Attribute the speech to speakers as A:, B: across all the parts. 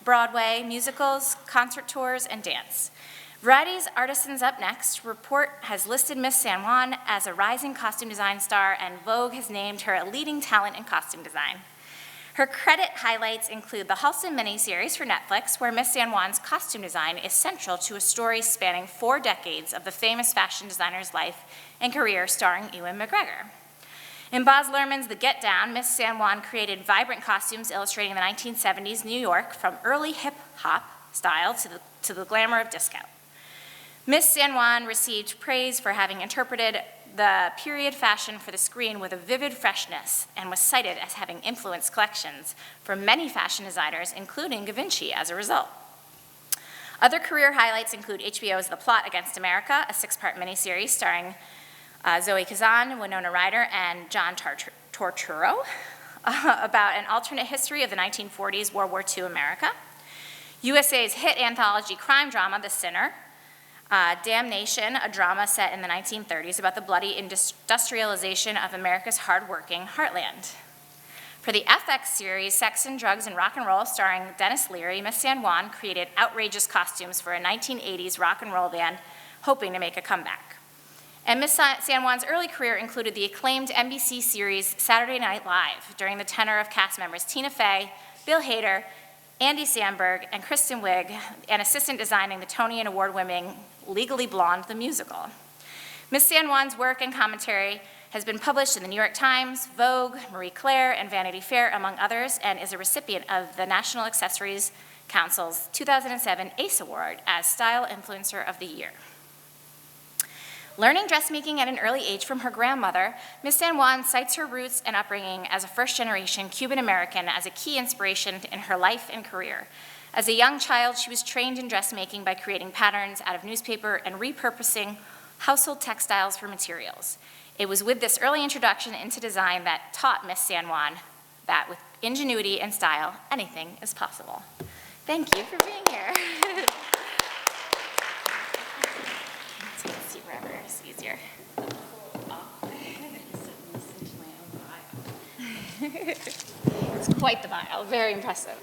A: Broadway, musicals, concert tours, and dance. Variety's Artisans Up Next report has listed Miss San Juan as a rising costume design star, and Vogue has named her a leading talent in costume design. Her credit highlights include the Halston miniseries for Netflix, where Miss San Juan's costume design is central to a story spanning 4 decades of the famous fashion designer's life and career, starring Ewan McGregor. In Baz Luhrmann's The Get Down, Miss San Juan created vibrant costumes illustrating the 1970s New York, from early hip-hop style to the glamour of disco. Miss San Juan received praise for having interpreted the period fashion for the screen with a vivid freshness, and was cited as having influenced collections from many fashion designers, including Givenchy, as a result. Other career highlights include HBO's The Plot Against America, a 6-part miniseries starring Zoe Kazan, Winona Ryder, and John Turturro, about an alternate history of the 1940s World War II America. USA's hit anthology crime drama, The Sinner, Damnation, a drama set in the 1930s about the bloody industrialization of America's hard-working heartland. For the FX series Sex and Drugs and Rock and Roll, starring Dennis Leary, Miss San Juan created outrageous costumes for a 1980s rock and roll band hoping to make a comeback. And Miss San Juan's early career included the acclaimed NBC series Saturday Night Live, during the tenure of cast members Tina Fey, Bill Hader, Andy Samberg, and Kristen Wiig, and assistant designing the Tony and award-winning Legally Blonde the musical. Miss San Juan's work and commentary has been published in the New York Times, Vogue, Marie Claire, and Vanity Fair, among others, and is a recipient of the National Accessories Council's 2007 ACE Award as Style Influencer of the Year. Learning dressmaking at an early age from her grandmother, Miss San Juan cites her roots and upbringing as a first-generation Cuban-American as a key inspiration in her life and career. As a young child, she was trained in dressmaking by creating patterns out of newspaper and repurposing household textiles for materials. It was with this early introduction into design that taught Miss San Juan that with ingenuity and style, anything is possible. Thank you for being here. It's easier. It's quite the bio, very impressive.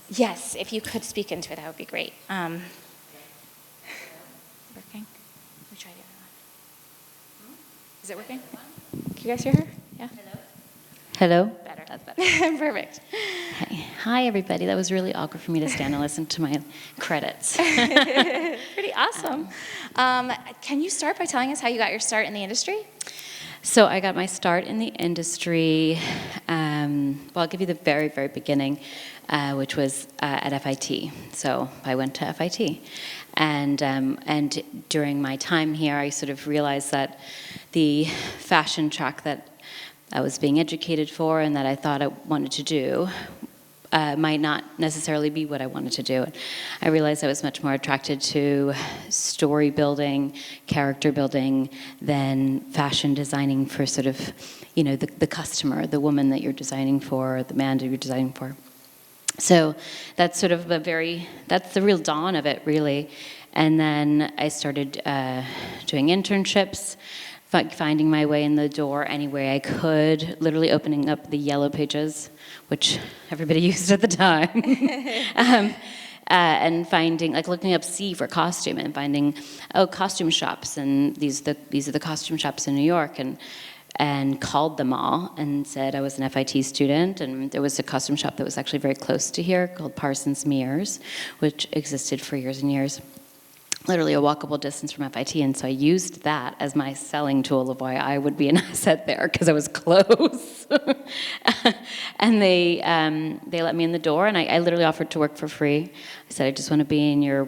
A: Yes, if you could speak into it, that would be great. Working? Let me try the other one. Is it working? Can you guys hear her? Yeah?
B: Hello?
A: Better. That's better. Perfect.
B: Hi, everybody. That was really awkward for me to stand and listen to my credits.
A: Pretty awesome. Can you start by telling us how you got your start in the industry?
B: So I got my start in the industry, well, I'll give you the very, very beginning, which was at FIT. So I went to FIT. And during my time here, I sort of realized that the fashion track that I was being educated for and that I thought I wanted to do might not necessarily be what I wanted to do. I realized I was much more attracted to story building, character building, than fashion designing for sort of, you know, the customer, the woman that you're designing for, the man that you're designing for. So that's sort of that's the real dawn of it, really. And then I started doing internships, finding my way in the door any way I could, literally opening up the yellow pages, which everybody used at the time, and finding, like looking up C for costume and finding, costume shops, and these are the costume shops in New York, and called them all and said I was an FIT student, and there was a costume shop that was actually very close to here called Parsons Mears, which existed for years and years. Literally a walkable distance from FIT, and so I used that as my selling tool of why I would be an asset there, because I was close. And they let me in the door, and I literally offered to work for free. I said, I just want to be in your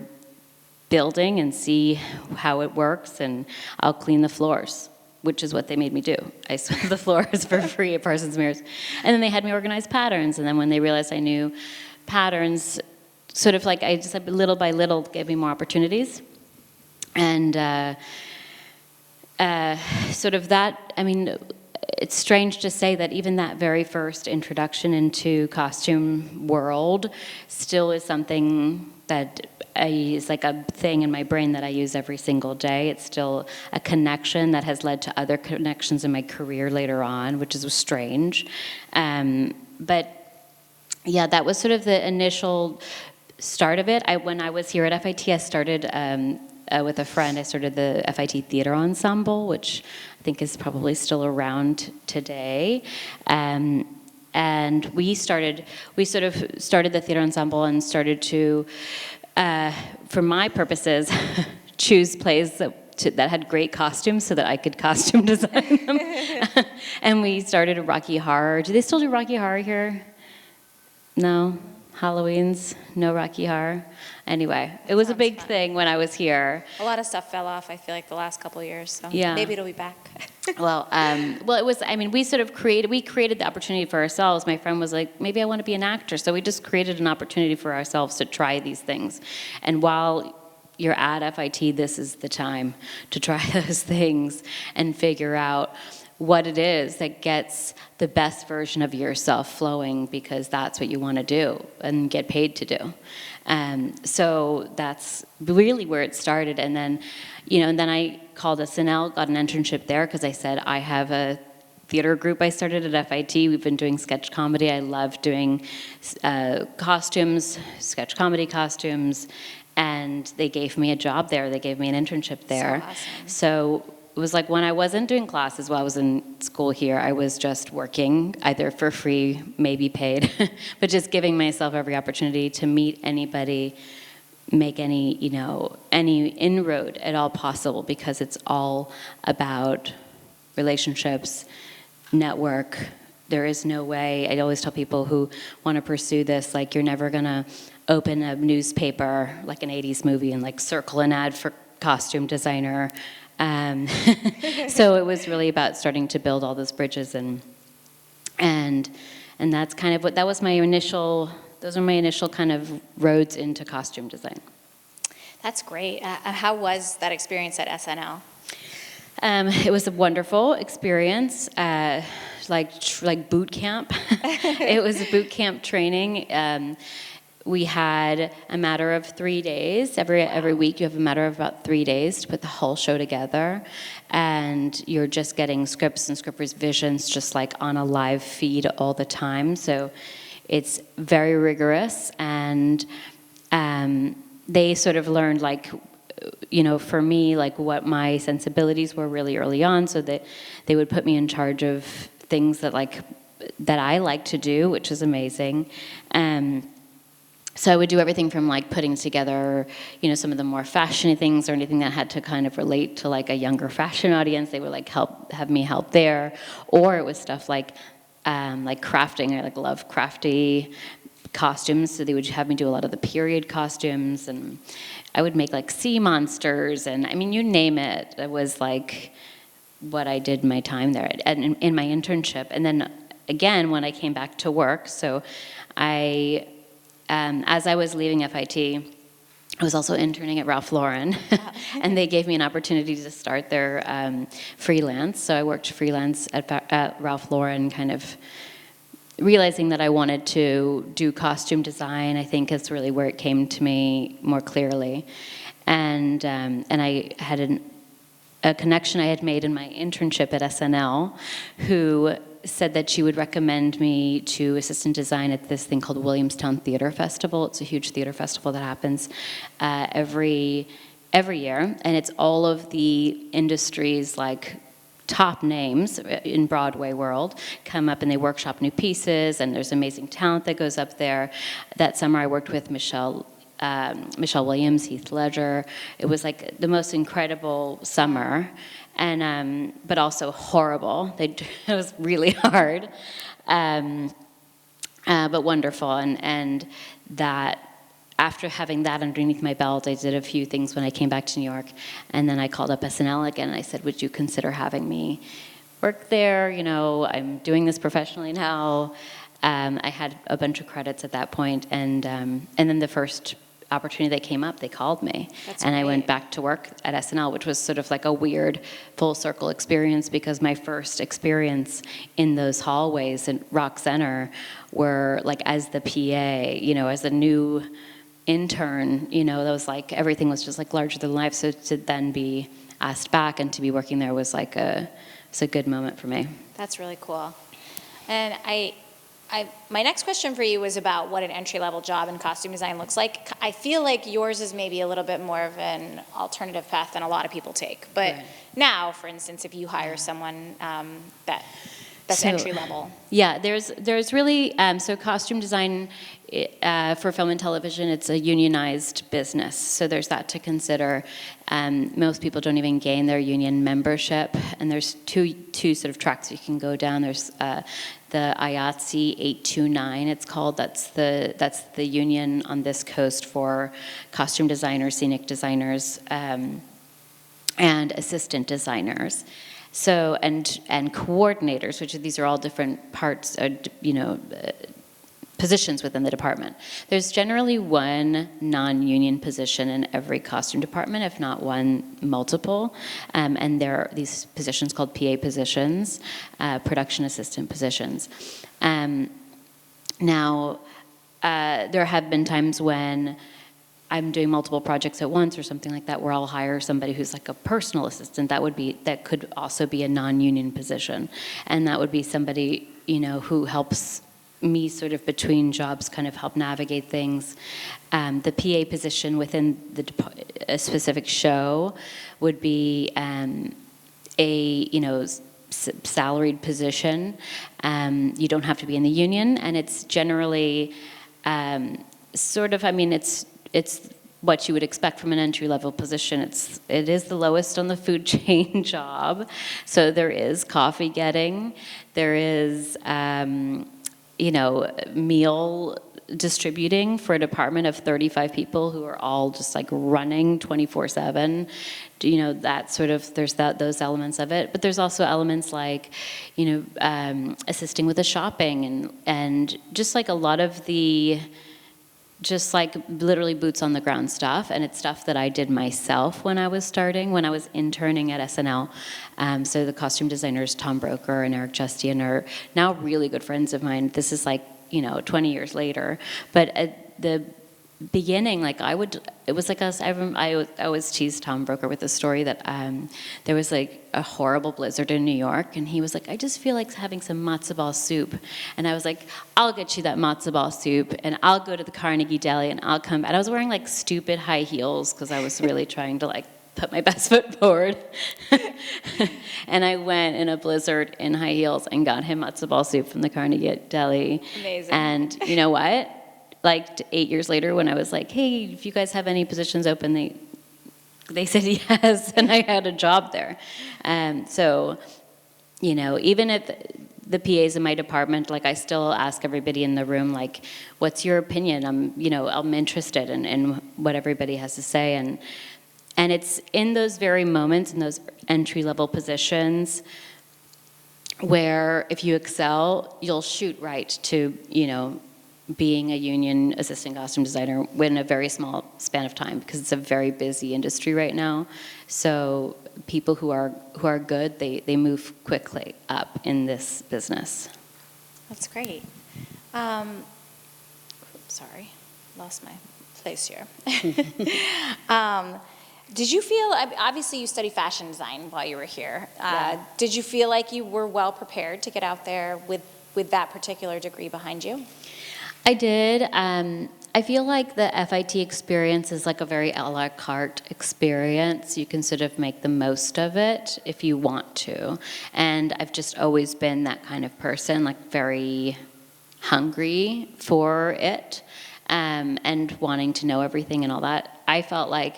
B: building and see how it works, and I'll clean the floors, which is what they made me do. I swept the floors for free at Parsons Mears. And then they had me organize patterns, and then when they realized I knew patterns, sort of like I just little by little gave me more opportunities. And sort of that, I mean, it's strange to say that even that very first introduction into costume world still is something that is like a thing in my brain that I use every single day. It's still a connection that has led to other connections in my career later on, which is strange. But yeah, that was sort of the initial start of it. When I was here at FIT, I started with a friend. I started the FIT Theater Ensemble, which I think is probably still around today. And we sort of started the theater ensemble and started to, for my purposes, choose plays that had great costumes so that I could costume design them. And we started Rocky Horror. Do they still do Rocky Horror here? No? Halloween's? No Rocky Horror? Anyway, it was a big thing when I was here.
A: A lot of stuff fell off, I feel like, the last couple of years, so
B: Yeah.
A: maybe it'll be back.
B: Well, it was, I mean, we created the opportunity for ourselves. My friend was like, maybe I want to be an actor. So we just created an opportunity for ourselves to try these things. And while you're at FIT, this is the time to try those things and figure out what it is that gets the best version of yourself flowing, because that's what you want to do and get paid to do. So that's really where it started. And then, and then I called SNL, got an internship there because I said, I have a theater group I started at FIT. We've been doing sketch comedy. I love doing costumes, sketch comedy costumes. And they gave me a job there. They gave me an internship there.
A: So awesome.
B: So it was like when I wasn't doing classes while I was in school here, I was just working, either for free, maybe paid, but just giving myself every opportunity to meet anybody, make any inroad at all possible, because it's all about relationships, network. There is no way, I always tell people who want to pursue this, like, you're never gonna open a newspaper like an 80s movie and like circle an ad for costume designer. So it was really about starting to build all those bridges, and that's kind of that was my initial, those are my initial kind of roads into costume design.
A: That's great. How was that experience at SNL?
B: It was a wonderful experience, like boot camp. It was a boot camp training. We had a matter of 3 days. Every week you have a matter of about 3 days to put the whole show together. And you're just getting scripts and script revisions just like on a live feed all the time. So it's very rigorous. And they sort of learned, like, for me, like what my sensibilities were really early on, so that they would put me in charge of things that I like to do, which is amazing. So I would do everything from like putting together, some of the more fashiony things or anything that had to kind of relate to like a younger fashion audience. They would like have me help there, or it was stuff like crafting. I love crafty costumes, so they would have me do a lot of the period costumes, and I would make like sea monsters, and I mean, you name it. It was like what I did my time there and in my internship. And then again, when I came back to work, so as I was leaving FIT, I was also interning at Ralph Lauren, and they gave me an opportunity to start their freelance. So I worked freelance at Ralph Lauren, kind of realizing that I wanted to do costume design. I think is really where it came to me more clearly. And I had a connection I had made in my internship at SNL, who said that she would recommend me to assistant design at this thing called Williamstown Theater Festival. It's a huge theater festival that happens every year, and it's all of the industry's like top names in Broadway world come up and they workshop new pieces, and there's amazing talent that goes up there. That summer I worked with Michelle Williams, Heath Ledger. It was like the most incredible summer, and but also horrible. It was really hard, but wonderful. And that after having that underneath my belt, I did a few things when I came back to New York, and then I called up SNL again and I said, "Would you consider having me work there? I'm doing this professionally now." I had a bunch of credits at that point, and then the first opportunity that came up, they called me.
A: That's
B: and I went
A: great.
B: back to work at SNL, which was sort of like a weird full circle experience, because my first experience in those hallways in Rock Center were like as the PA, as a new intern, that was like, everything was just like larger than life. So to then be asked back and to be working there was like it's a good moment for me.
A: That's really cool. And my next question for you was about what an entry-level job in costume design looks like. I feel like yours is maybe a little bit more of an alternative path than a lot of people take. But
B: Right.
A: Now, for instance, if you hire someone that's
B: So,
A: entry-level.
B: Yeah, there's really, so costume design for film and television, it's a unionized business. So there's that to consider. Most people don't even gain their union membership. And there's two sort of tracks you can go down. There's the IATSE 829, it's called. That's the union on this coast for costume designers, scenic designers, and assistant designers. So, and coordinators, which these are all different parts, positions within the department. There's generally one non-union position in every costume department, if not one, multiple. And there are these positions called PA positions, production assistant positions. Now, there have been times when I'm doing multiple projects at once or something like that, where I'll hire somebody who's like a personal assistant. That could also be a non-union position. And that would be somebody, who helps me sort of between jobs, kind of help navigate things. The PA position within a specific show would be salaried position. You don't have to be in the union, and it's generally it's what you would expect from an entry-level position. It is the lowest on the food chain job. So there is coffee getting, there is, meal distributing for a department of 35 people who are all just like running 24/7. There's those elements of it. But there's also elements like, assisting with the shopping and just like a lot of just like literally boots on the ground stuff. And it's stuff that I did myself when I was interning at SNL. So the costume designers, Tom Broker and Eric Justian, are now really good friends of mine. This is like, 20 years later. But at the beginning, I always tease Tom Broker with the story that there was like a horrible blizzard in New York, and he was like, I just feel like having some matzo ball soup. And I was like, I'll get you that matzo ball soup, and I'll go to the Carnegie Deli, and I'll come. And I was wearing like stupid high heels because I was really trying to like put my best foot forward. And I went in a blizzard in high heels and got him matzo ball soup from the Carnegie Deli.
A: Amazing.
B: And you know what? Like 8 years later, when I was like, hey, if you guys have any positions open, they said yes, and I had a job there. So, even if the PAs in my department, I still ask everybody in the room, what's your opinion? I'm interested in what everybody has to say. And it's in those very moments, in those entry-level positions, where if you excel, you'll shoot right to, being a union assistant costume designer in a very small span of time, because it's a very busy industry right now. So people who are good, they move quickly up in this business.
A: That's great. Sorry, lost my place here. Did you feel, obviously you studied fashion design while you were here.
B: Yeah.
A: Did you feel like you were well prepared to get out there with that particular degree behind you?
B: I did. I feel like the FIT experience is like a very a la carte experience. You can sort of make the most of it if you want to. And I've just always been that kind of person, very hungry for it, and wanting to know everything and all that. I felt like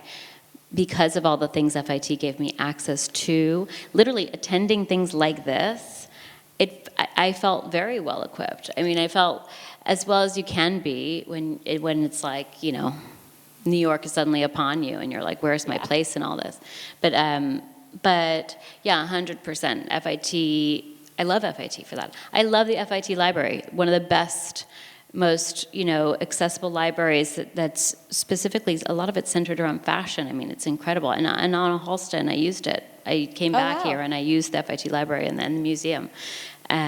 B: because of all the things FIT gave me access to, literally attending things like this, I felt very well equipped. I mean, I felt as well as you can be when it's like, New York is suddenly upon you and you're like, where's my place in all this? But yeah, 100% FIT. I love FIT for that. I love the FIT library. One of the best most, accessible libraries that's specifically, a lot of it's centered around fashion. I mean, it's incredible. And on Halston, I used it. I came back here and I used the FIT library and then the museum,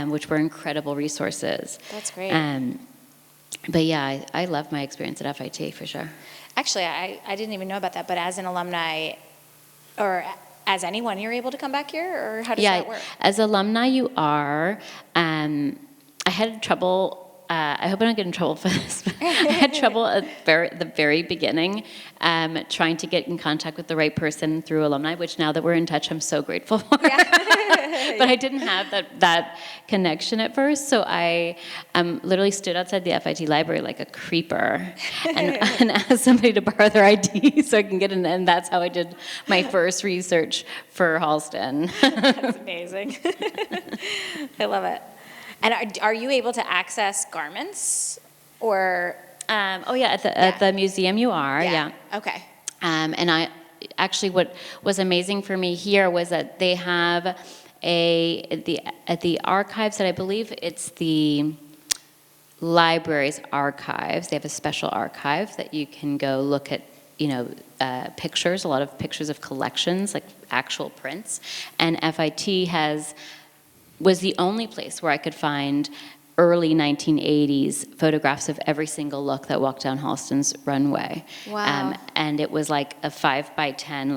B: which were incredible resources.
A: That's great.
B: But yeah, I love my experience at FIT for sure.
A: Actually, I didn't even know about that, but as an alumni, or as anyone, you're able to come back here, or how does that work?
B: As alumni, you are. I had trouble. I hope I don't get in trouble for this. But I had trouble at the very beginning trying to get in contact with the right person through alumni, which now that we're in touch, I'm so grateful for. But I didn't have that connection at first, so I literally stood outside the FIT library like a creeper and asked somebody to borrow their ID so I can get in, and that's how I did my first research for Halston.
A: That's amazing. I love it. And are you able to access garments, or?
B: At the museum you are, yeah.
A: Okay.
B: And I actually, what was amazing for me here was that they have at the archives, that I believe it's the library's archives. They have a special archive that you can go look at, pictures, a lot of pictures of collections, like actual prints. And FIT was the only place where I could find early 1980s photographs of every single look that walked down Halston's runway.
A: Wow.
B: And it was like a 5x10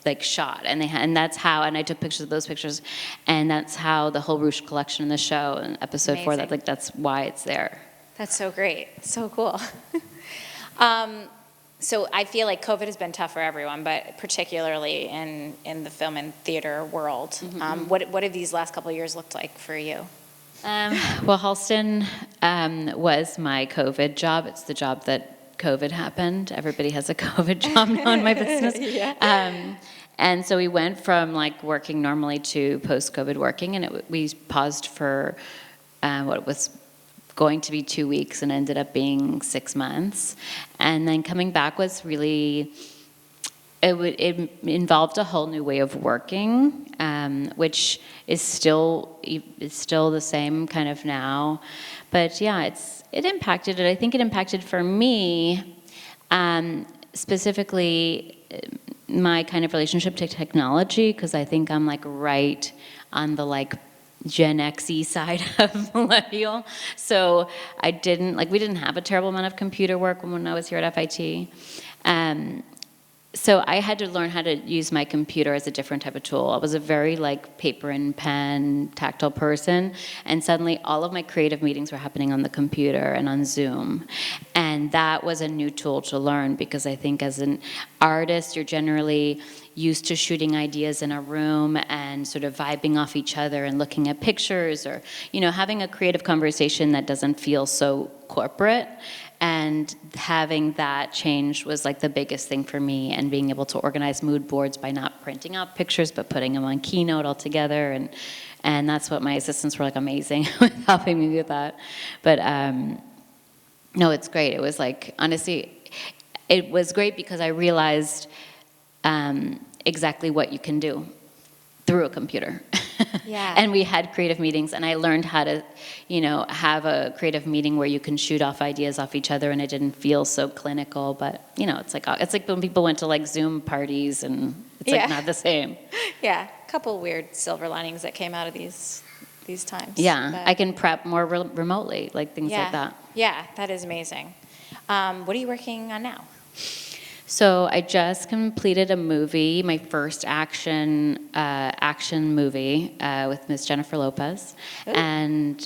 B: like shot, and that's how, and I took pictures of those pictures, and that's how the whole Rouge collection in the show in episode 4, that's why it's there.
A: That's so great. So cool. So I feel like COVID has been tough for everyone, but particularly in the film and theater world.
B: Mm-hmm.
A: What have these last couple of years looked like for you?
B: Well, Halston was my COVID job. It's the job that COVID happened. Everybody has a COVID job now in my business.
A: Yeah.
B: And so we went from like working normally to post-COVID working, and we paused for what was going to be 2 weeks and ended up being 6 months. And then coming back was really, it involved a whole new way of working, which is still the same kind of now. But yeah, it impacted it. I think it impacted for me, specifically my kind of relationship to technology, because I think I'm like right on the like Gen X-y side of millennial. So we didn't have a terrible amount of computer work when I was here at FIT. So I had to learn how to use my computer as a different type of tool. I was a very like paper and pen, tactile person, and suddenly all of my creative meetings were happening on the computer and on Zoom. And that was a new tool to learn, because I think as an artist, you're generally used to shooting ideas in a room and sort of vibing off each other and looking at pictures, or having a creative conversation that doesn't feel so corporate. And having that change was like the biggest thing for me, and being able to organize mood boards by not printing out pictures but putting them on Keynote all together, and that's what my assistants were like amazing with helping me with that. But no, it's great. It was like, honestly, it was great because I realized exactly what you can do through a computer.
A: Yeah.
B: And we had creative meetings, and I learned how to, have a creative meeting where you can shoot off ideas off each other, and it didn't feel so clinical. But it's like when people went to like Zoom parties, and it's like not the same.
A: Yeah, a couple weird silver linings that came out of these times.
B: Yeah,
A: but
B: I can prep more remotely, like things like that.
A: Yeah, that is amazing. What are you working on now?
B: So I just completed a movie, my first action movie with Miss Jennifer Lopez. Ooh. And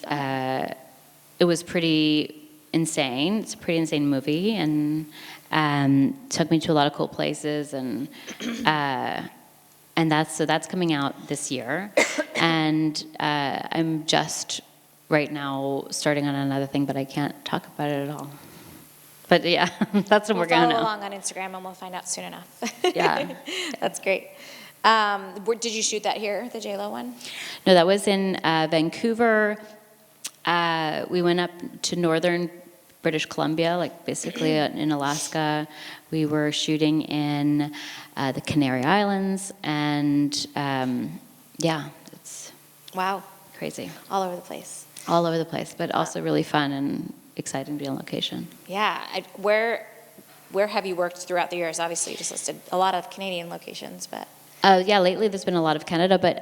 B: it was pretty insane. It's a pretty insane movie, and took me to a lot of cool places, and that's coming out this year. And I'm just right now starting on another thing, but I can't talk about it at all. But yeah, that's what we're going to know.
A: Follow along on Instagram, and we'll find out soon enough.
B: Yeah.
A: That's great. Did you shoot that here, the JLo one?
B: No, that was in Vancouver. We went up to northern British Columbia, like basically in Alaska. We were shooting in the Canary Islands, and it's
A: wow,
B: crazy.
A: All over the place.
B: All over the place, but also really fun, and exciting to be on location.
A: Yeah. Where have you worked throughout the years? Obviously, you just listed a lot of Canadian locations, but.
B: Yeah, lately there's been a lot of Canada, but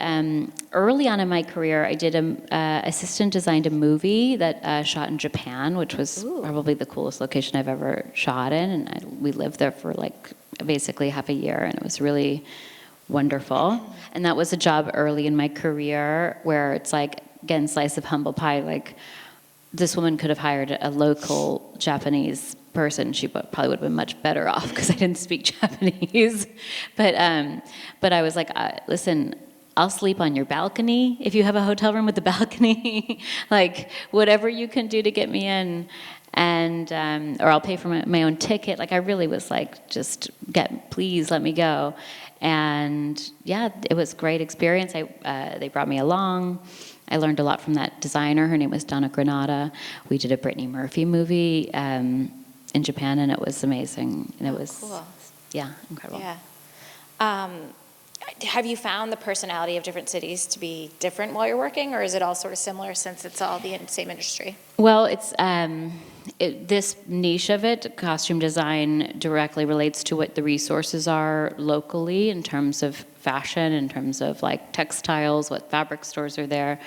B: early on in my career, I did assistant designed a movie that shot in Japan, which was probably the coolest location I've ever shot in, and we lived there for like basically half a year, and it was really wonderful. And that was a job early in my career where it's like, again, slice of humble pie, like this woman could have hired a local Japanese person. She probably would have been much better off because I didn't speak Japanese. But I was like, listen, I'll sleep on your balcony if you have a hotel room with a balcony. Like whatever you can do to get me in, and or I'll pay for my own ticket. Like I really was like, please let me go. And yeah, it was a great experience. They brought me along. I learned a lot from that designer. Her name was Donna Granada. We did a Brittany Murphy movie in Japan, and it was amazing. And it was,
A: cool.
B: Yeah, incredible.
A: Yeah. Have you found the personality of different cities to be different while you're working, or is it all sort of similar since it's all the same industry?
B: Well, it's this niche of it, costume design, directly relates to what the resources are locally in terms of fashion, in terms of like textiles, what fabric stores are there.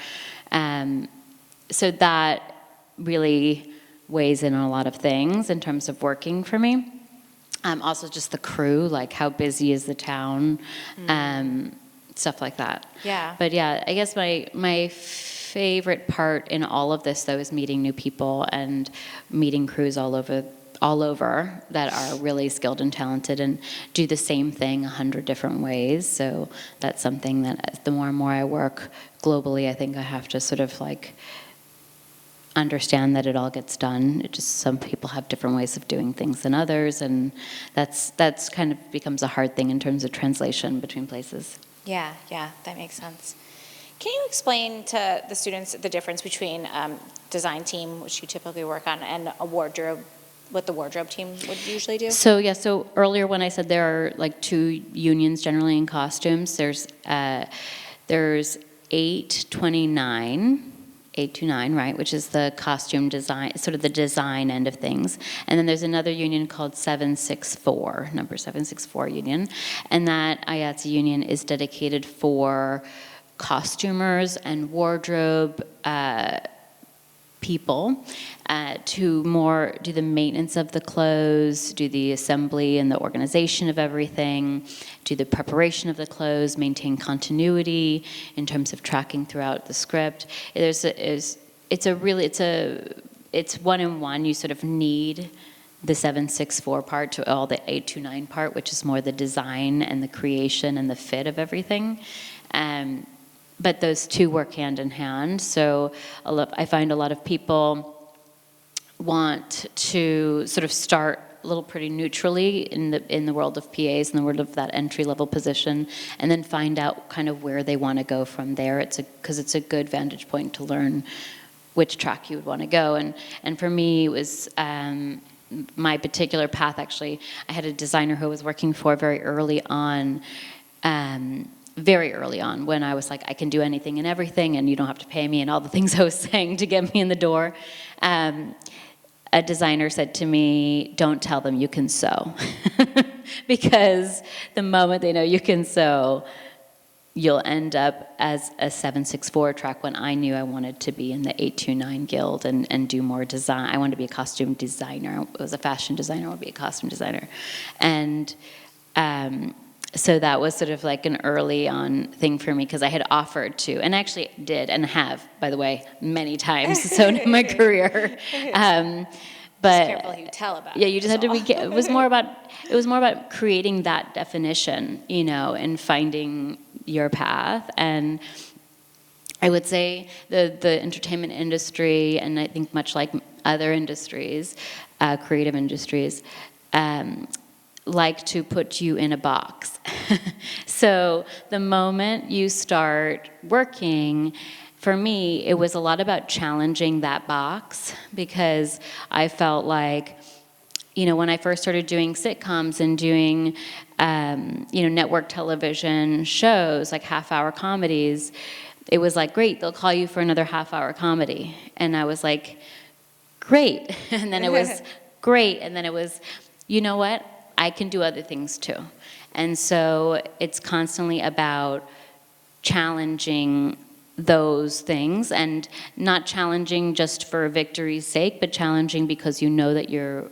B: So that really weighs in on a lot of things in terms of working for me. Also just the crew, like how busy is the town, stuff like that.
A: Yeah.
B: But yeah, I guess my favorite part in all of this though is meeting new people and meeting crews all over that are really skilled and talented and do the same thing 100 different ways. So that's something that the more and more I work globally, I think I have to sort of like understand that it all gets done. It just, some people have different ways of doing things than others, and that's kind of becomes a hard thing in terms of translation between places.
A: Yeah, that makes sense. Can you explain to the students the difference between design team, which you typically work on, and a wardrobe, what the wardrobe team would usually do?
B: So earlier when I said there are like 2 unions generally in costumes, there's 829, right, which is the costume design, sort of the design end of things. And then there's another union called 764, number 764 union. And that IATSE union is dedicated for costumers and wardrobe people to more do the maintenance of the clothes, do the assembly and the organization of everything, do the preparation of the clothes, maintain continuity in terms of tracking throughout the script. It's one-in-one. You sort of need the 764 part to all the 829 part, which is more the design and the creation and the fit of everything. But those two work hand in hand. So I find a lot of people want to sort of start a little pretty neutrally in the world of PAs, in the world of that entry-level position, and then find out kind of where they want to go from there. Because it's a good vantage point to learn which track you would want to go. And for me, it was my particular path, actually. I had a designer who I was working for very early on, when I was like, I can do anything and everything, and you don't have to pay me, and all the things I was saying to get me in the door. A designer said to me, don't tell them you can sew. Because the moment they know you can sew, you'll end up as a 764 track, when I knew I wanted to be in the 829 guild and do more design. I wanted to be a costume designer. I was a fashion designer, I wanted to be a costume designer. And so that was sort of like an early on thing for me, because I had offered to, and actually did, and have, by the way, many times so in my career. But
A: just careful who you tell about.
B: Yeah, you just had to be. It was more about creating that definition, and finding your path. And I would say the entertainment industry, and I think much like other industries, creative industries, like to put you in a box. So the moment you start working, for me, it was a lot about challenging that box, because I felt like, when I first started doing sitcoms and doing, network television shows, like half-hour comedies, it was like, great, they'll call you for another half-hour comedy. And I was like, great. And then it was great. And then it was, you know what? I can do other things too. And so it's constantly about challenging those things, and not challenging just for victory's sake, but challenging because you know that you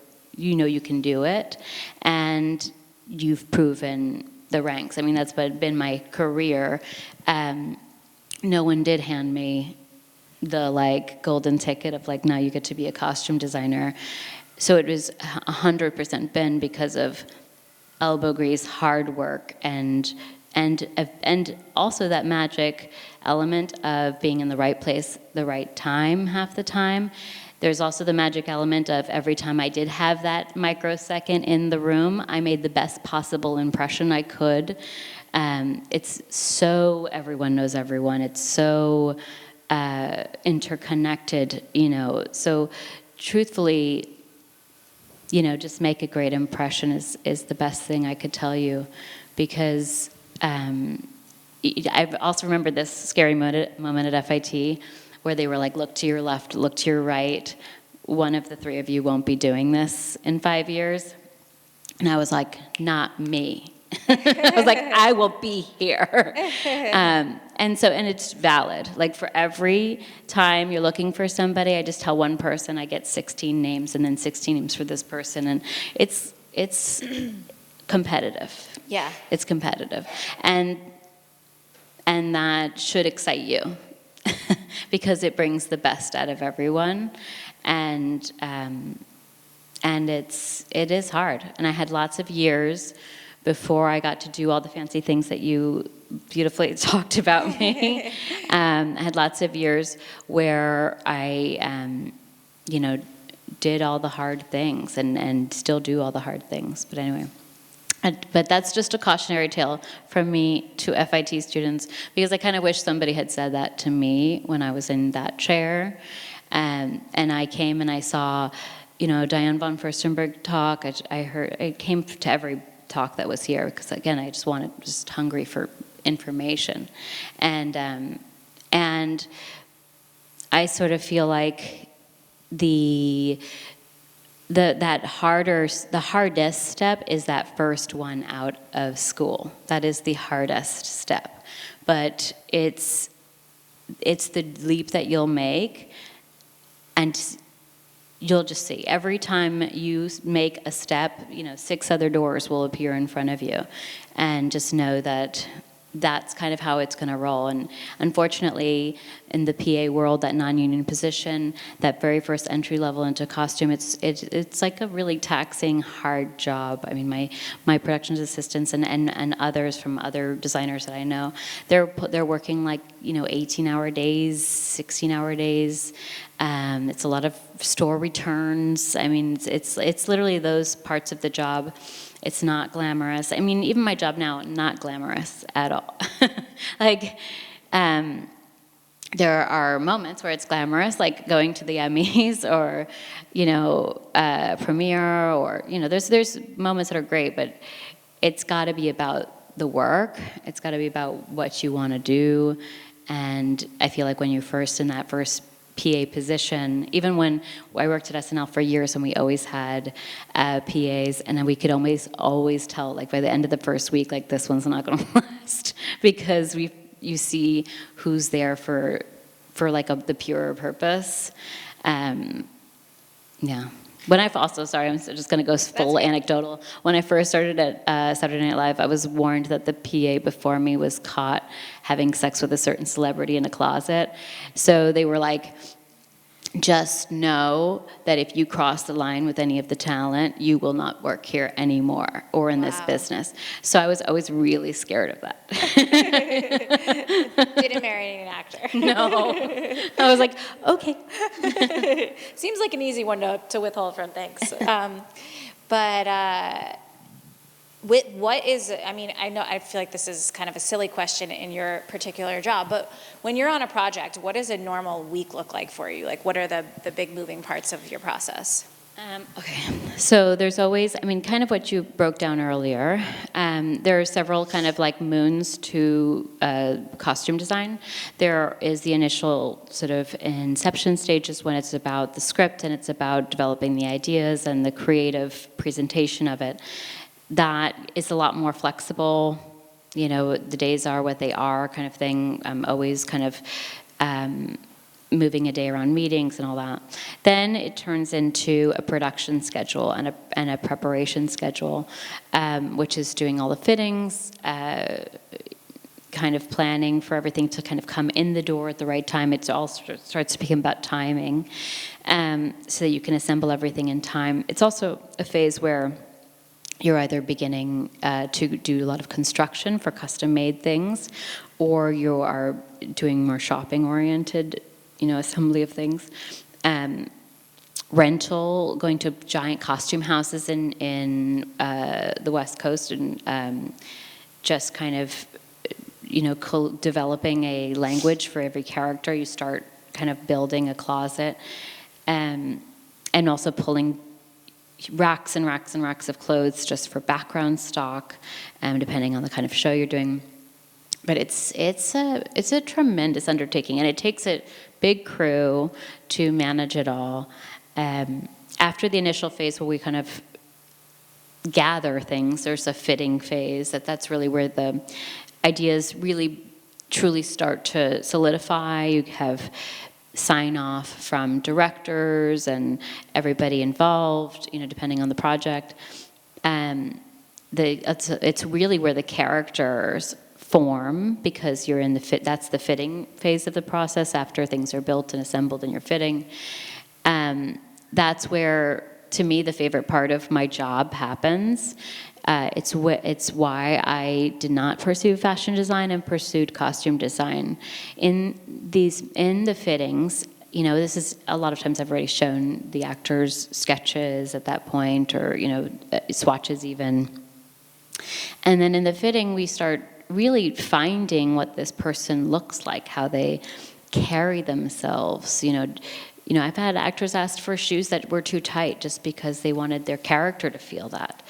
B: can do it, and you've proven the ranks. I mean, that's been my career. No one did hand me the golden ticket of now you get to be a costume designer. So it was 100% been because of elbow grease, hard work, and also that magic element of being in the right place, the right time half the time. There's also the magic element of every time I did have that microsecond in the room, I made the best possible impression I could. It's so everyone knows everyone. It's so interconnected, So truthfully, just make a great impression is the best thing I could tell you, because I also remember this scary moment at FIT where they were like, look to your left, look to your right. One of the three of you won't be doing this in 5 years. And I was like, not me. I was like, I will be here. And it's valid. For every time you're looking for somebody, I just tell one person, I get 16 names, and then 16 names for this person. And it's competitive.
A: Yeah.
B: It's competitive. And that should excite you because it brings the best out of everyone. And it is hard. And I had lots of years before I got to do all the fancy things that you beautifully talked about me. I had lots of years where I, did all the hard things and still do all the hard things. But anyway. But that's just a cautionary tale from me to FIT students, because I kind of wish somebody had said that to me when I was in that chair. And I came and I saw, Diane von Furstenberg talk. I came to every talk that was here because, again, I just hungry for information. And I sort of feel like the hardest step is that first one out of school. That is the hardest step. But it's the leap that you'll make, and you'll just see. Every time you make a step, 6 other doors will appear in front of you. And just know that that's kind of how it's going to roll. And unfortunately, in the PA world, that non-union position, that very first entry level into costume, it's like a really taxing, hard job. I mean, my production assistants and others from other designers that I know, they're working 18-hour days, 16-hour days. It's a lot of store returns. I mean, it's literally those parts of the job. It's not glamorous. I mean, even my job now, not glamorous at all. There are moments where it's glamorous, like going to the Emmys or, premiere, or, there's moments that are great, but it's got to be about the work. It's got to be about what you want to do. And I feel like when you're first in that first PA position, even when I worked at SNL for years and we always had PAs, and then we could always tell, by the end of the first week, this one's not going to last, because you see who's there for the pure purpose. Yeah. When I'm just going to go full anecdotal. When I first started at Saturday Night Live, I was warned that the PA before me was caught having sex with a certain celebrity in a closet. So they were like, just know that if you cross the line with any of the talent, you will not work here anymore or in this business. So I was always really scared of that.
A: Didn't marry an actor.
B: No. I was like, okay.
A: Seems like an easy one to withhold from, thanks. I feel like this is kind of a silly question in your particular job, but when you're on a project, what does a normal week look like for you? What are the big moving parts of your process?
B: Okay, so there's always, I mean, kind of what you broke down earlier. There are several kind of like moons to costume design. There is the initial sort of inception stages when it's about the script and it's about developing the ideas and the creative presentation of it. That is a lot more flexible. You know, the days are what they are kind of thing. I'm always kind of moving a day around meetings and all that. Then it turns into a production schedule and a preparation schedule, which is doing all the fittings, kind of planning for everything to kind of come in the door at the right time. It all starts to become about timing, so that you can assemble everything in time. It's also a phase where you're either beginning to do a lot of construction for custom-made things, or you are doing more shopping-oriented, assembly of things. Rental, going to giant costume houses in the West Coast, and just kind of, developing a language for every character. You start kind of building a closet, and also pulling racks and racks and racks of clothes just for background stock, depending on the kind of show you're doing. But it's a tremendous undertaking, and it takes a big crew to manage it all. After the initial phase where we kind of gather things, there's a fitting phase. That's really where the ideas really truly start to solidify. You have sign off from directors and everybody involved, depending on the project. It's really where the characters form, because you're in that's the fitting phase of the process after things are built and assembled and you're fitting. That's where, to me, the favorite part of my job happens. It's why I did not pursue fashion design and pursued costume design. In the fittings, this is a lot of times I've already shown the actors sketches at that point, or swatches even. And then in the fitting, we start really finding what this person looks like, how they carry themselves. I've had actors ask for shoes that were too tight just because they wanted their character to feel that.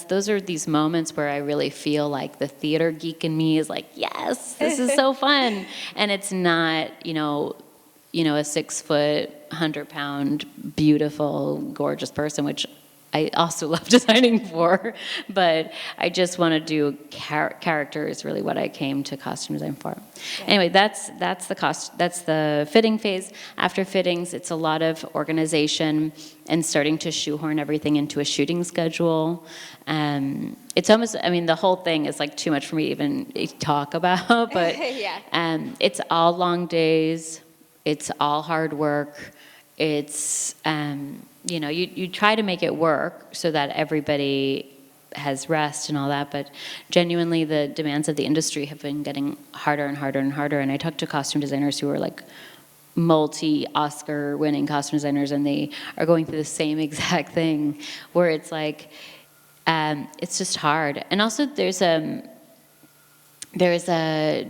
B: Those are these moments where I really feel like the theater geek in me is like, yes, this is so fun. And it's not, a 6 foot, 100-pound, beautiful, gorgeous person, which I also love designing for, but I just want to do character is really what I came to costume design for. Yeah. Anyway, that's the fitting phase. After fittings, it's a lot of organization and starting to shoehorn everything into a shooting schedule. It's almost, the whole thing is like too much for me to even talk about, but yeah. It's all long days. It's all hard work. It's, you try to make it work so that everybody has rest and all that, but genuinely the demands of the industry have been getting harder and harder and harder. And I talked to costume designers who are like multi-Oscar winning costume designers, and they are going through the same exact thing where it's like, it's just hard. And also there's a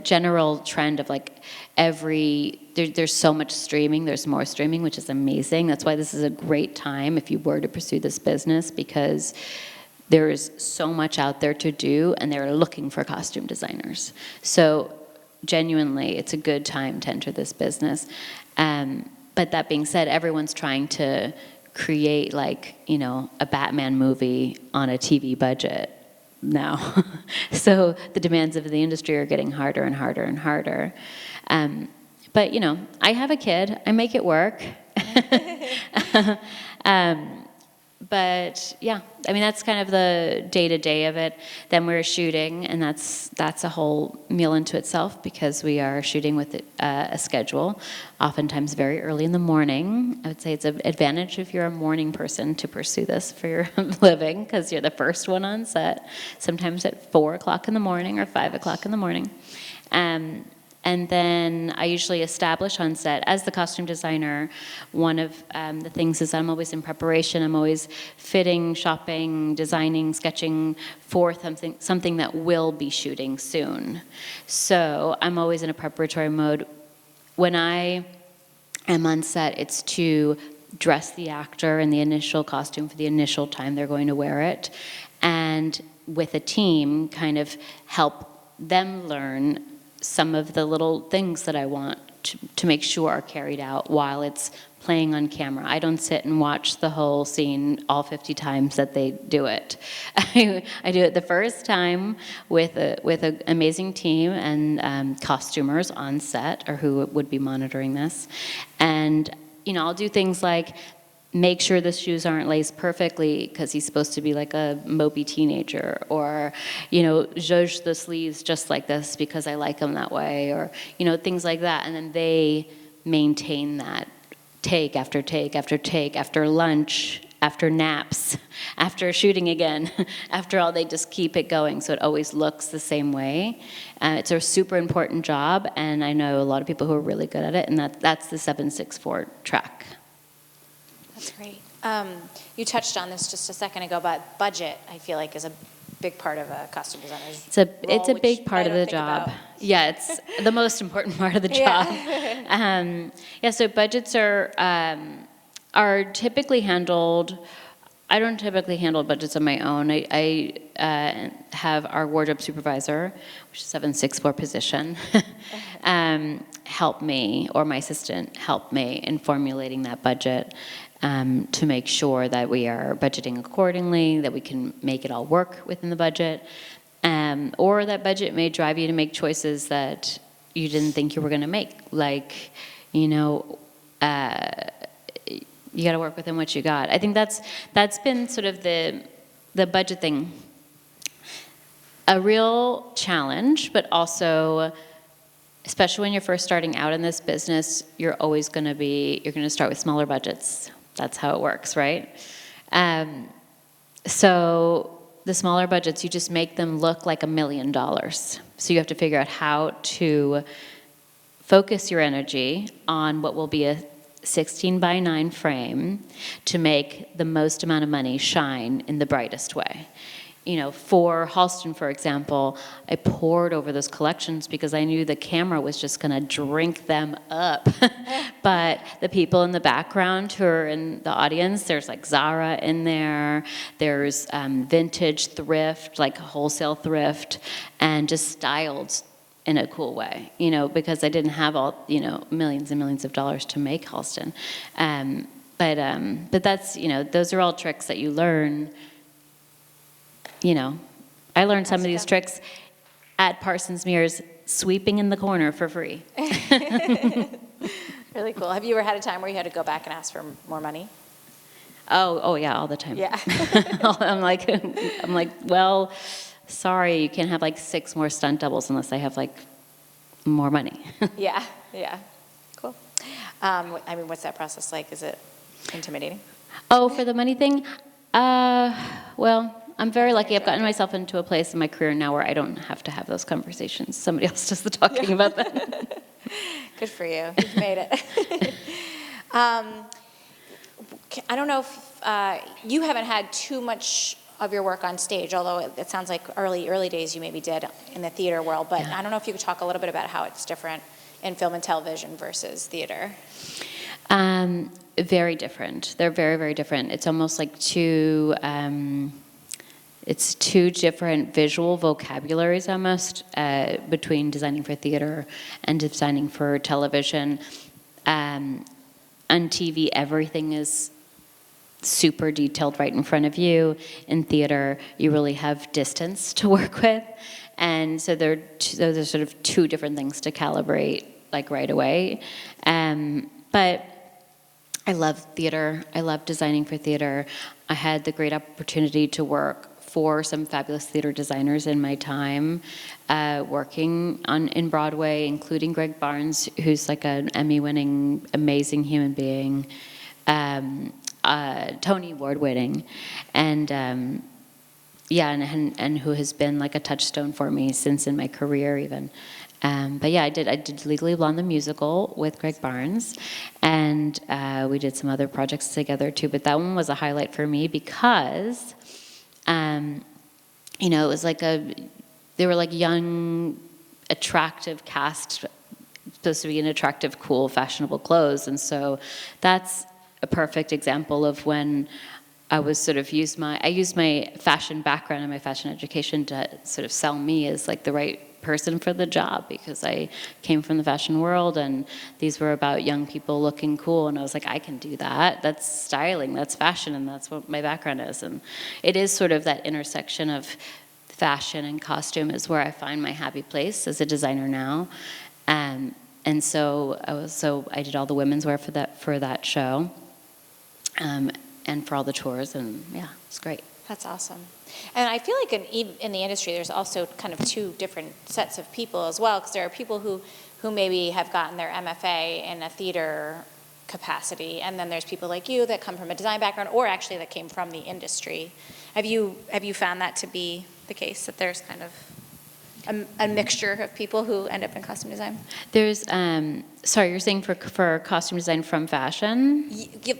B: general trend of like there's so much streaming, there's more streaming, which is amazing. That's why this is a great time if you were to pursue this business, because there is so much out there to do and they're looking for costume designers. So genuinely, it's a good time to enter this business. But that being said, everyone's trying to create a Batman movie on a TV budget now. So the demands of the industry are getting harder and harder and harder. But I have a kid, I make it work. But yeah, that's kind of the day-to-day of it. Then we're shooting, and that's a whole meal into itself, because we are shooting with a schedule, oftentimes very early in the morning. I would say it's an advantage if you're a morning person to pursue this for your living, because you're the first one on set, sometimes at 4 o'clock in the morning or 5 o'clock in the morning. And then I usually establish on set, as the costume designer, one of the things is I'm always in preparation. I'm always fitting, shopping, designing, sketching for something that will be shooting soon. So I'm always in a preparatory mode. When I am on set, it's to dress the actor in the initial costume for the initial time they're going to wear it, and with a team kind of help them learn some of the little things that I want to make sure are carried out while it's playing on camera. I don't sit and watch the whole scene all 50 times that they do it. I do it the first time with an amazing team and costumers on set, or who would be monitoring this. And, I'll do things like make sure the shoes aren't laced perfectly because he's supposed to be like a mopey teenager, or, zhuzh the sleeves just like this because I like them that way, or, things like that. And then they maintain that take after take after take, after lunch, after naps, after shooting again, after all, they just keep it going so it always looks the same way. It's a super important job, and I know a lot of people who are really good at it, and that's the 764 track.
A: That's great. You touched on this just a second ago, but budget, I feel like, is a big part of a costume designer's
B: It's a
A: role,
B: big
A: which
B: part
A: I
B: of the
A: don't think
B: job.
A: about.
B: Yeah, it's the most important part of the job. So budgets are typically handled. I don't typically handle budgets on my own. I have our wardrobe supervisor, which is a 764 position, help me, or my assistant help me in formulating that budget, to make sure that we are budgeting accordingly, that we can make it all work within the budget, or that budget may drive you to make choices that you didn't think you were going to make, like, you got to work within what you got. I think that's been sort of the budget thing. A real challenge, but also, especially when you're first starting out in this business, you're going to start with smaller budgets. That's how it works, right? So the smaller budgets, you just make them look like $1 million. So you have to figure out how to focus your energy on what will be a 16:9 frame to make the most amount of money shine in the brightest way. For Halston, for example, I pored over those collections because I knew the camera was just going to drink them up. But the people in the background who are in the audience, there's like Zara in there, there's vintage thrift, like wholesale thrift, and just styled in a cool way, because I didn't have all, millions and millions of dollars to make Halston. But that's, those are all tricks that you learn. I learned some of these tricks at Parsons Mears, sweeping in the corner for free.
A: Really cool. Have you ever had a time where you had to go back and ask for more money?
B: Oh yeah, all the time.
A: Yeah.
B: I'm like, well, sorry, you can't have like 6 more stunt doubles unless I have like more money.
A: Yeah. Cool. What's that process like? Is it intimidating?
B: Oh, for the money thing? Well, I'm very lucky. I've gotten myself into a place in my career now where I don't have to have those conversations. Somebody else does the talking about that.
A: Good for you. You've made it. I don't know if you haven't had too much of your work on stage, although it sounds like early days you maybe did in the theater world, but yeah. I don't know if you could talk a little bit about how it's different in film and television versus theater.
B: Very different. They're very, very different. It's almost like two different visual vocabularies almost, between designing for theater and designing for television. On TV, everything is super detailed right in front of you. In theater, you really have distance to work with. And so those are sort of two different things to calibrate like right away. But I love theater. I love designing for theater. I had the great opportunity to work for some fabulous theater designers in my time, working in Broadway, including Greg Barnes, who's like an Emmy-winning, amazing human being, Tony Award-winning, and who has been like a touchstone for me since in my career even. But yeah, I did Legally Blonde the musical with Greg Barnes, and we did some other projects together too. But that one was a highlight for me because, it was like they were like young, attractive cast, supposed to be in attractive, cool, fashionable clothes, and so that's a perfect example of when I was sort of used my fashion background and my fashion education to sort of sell me as like the right person for the job, because I came from the fashion world and these were about young people looking cool, and I was like, I can do that. That's styling, that's fashion, and that's what my background is. And it is sort of that intersection of fashion and costume is where I find my happy place as a designer now. And so I did all the women's wear for that show. And for all the tours, and yeah, it's great.
A: That's awesome. And I feel like in the industry, there's also kind of two different sets of people as well, because there are people who maybe have gotten their MFA in a theater capacity, and then there's people like you that come from a design background, or actually that came from the industry. Have you found that to be the case, that there's kind of a mixture of people who end up in costume design?
B: There's, sorry, you're saying for costume design from fashion?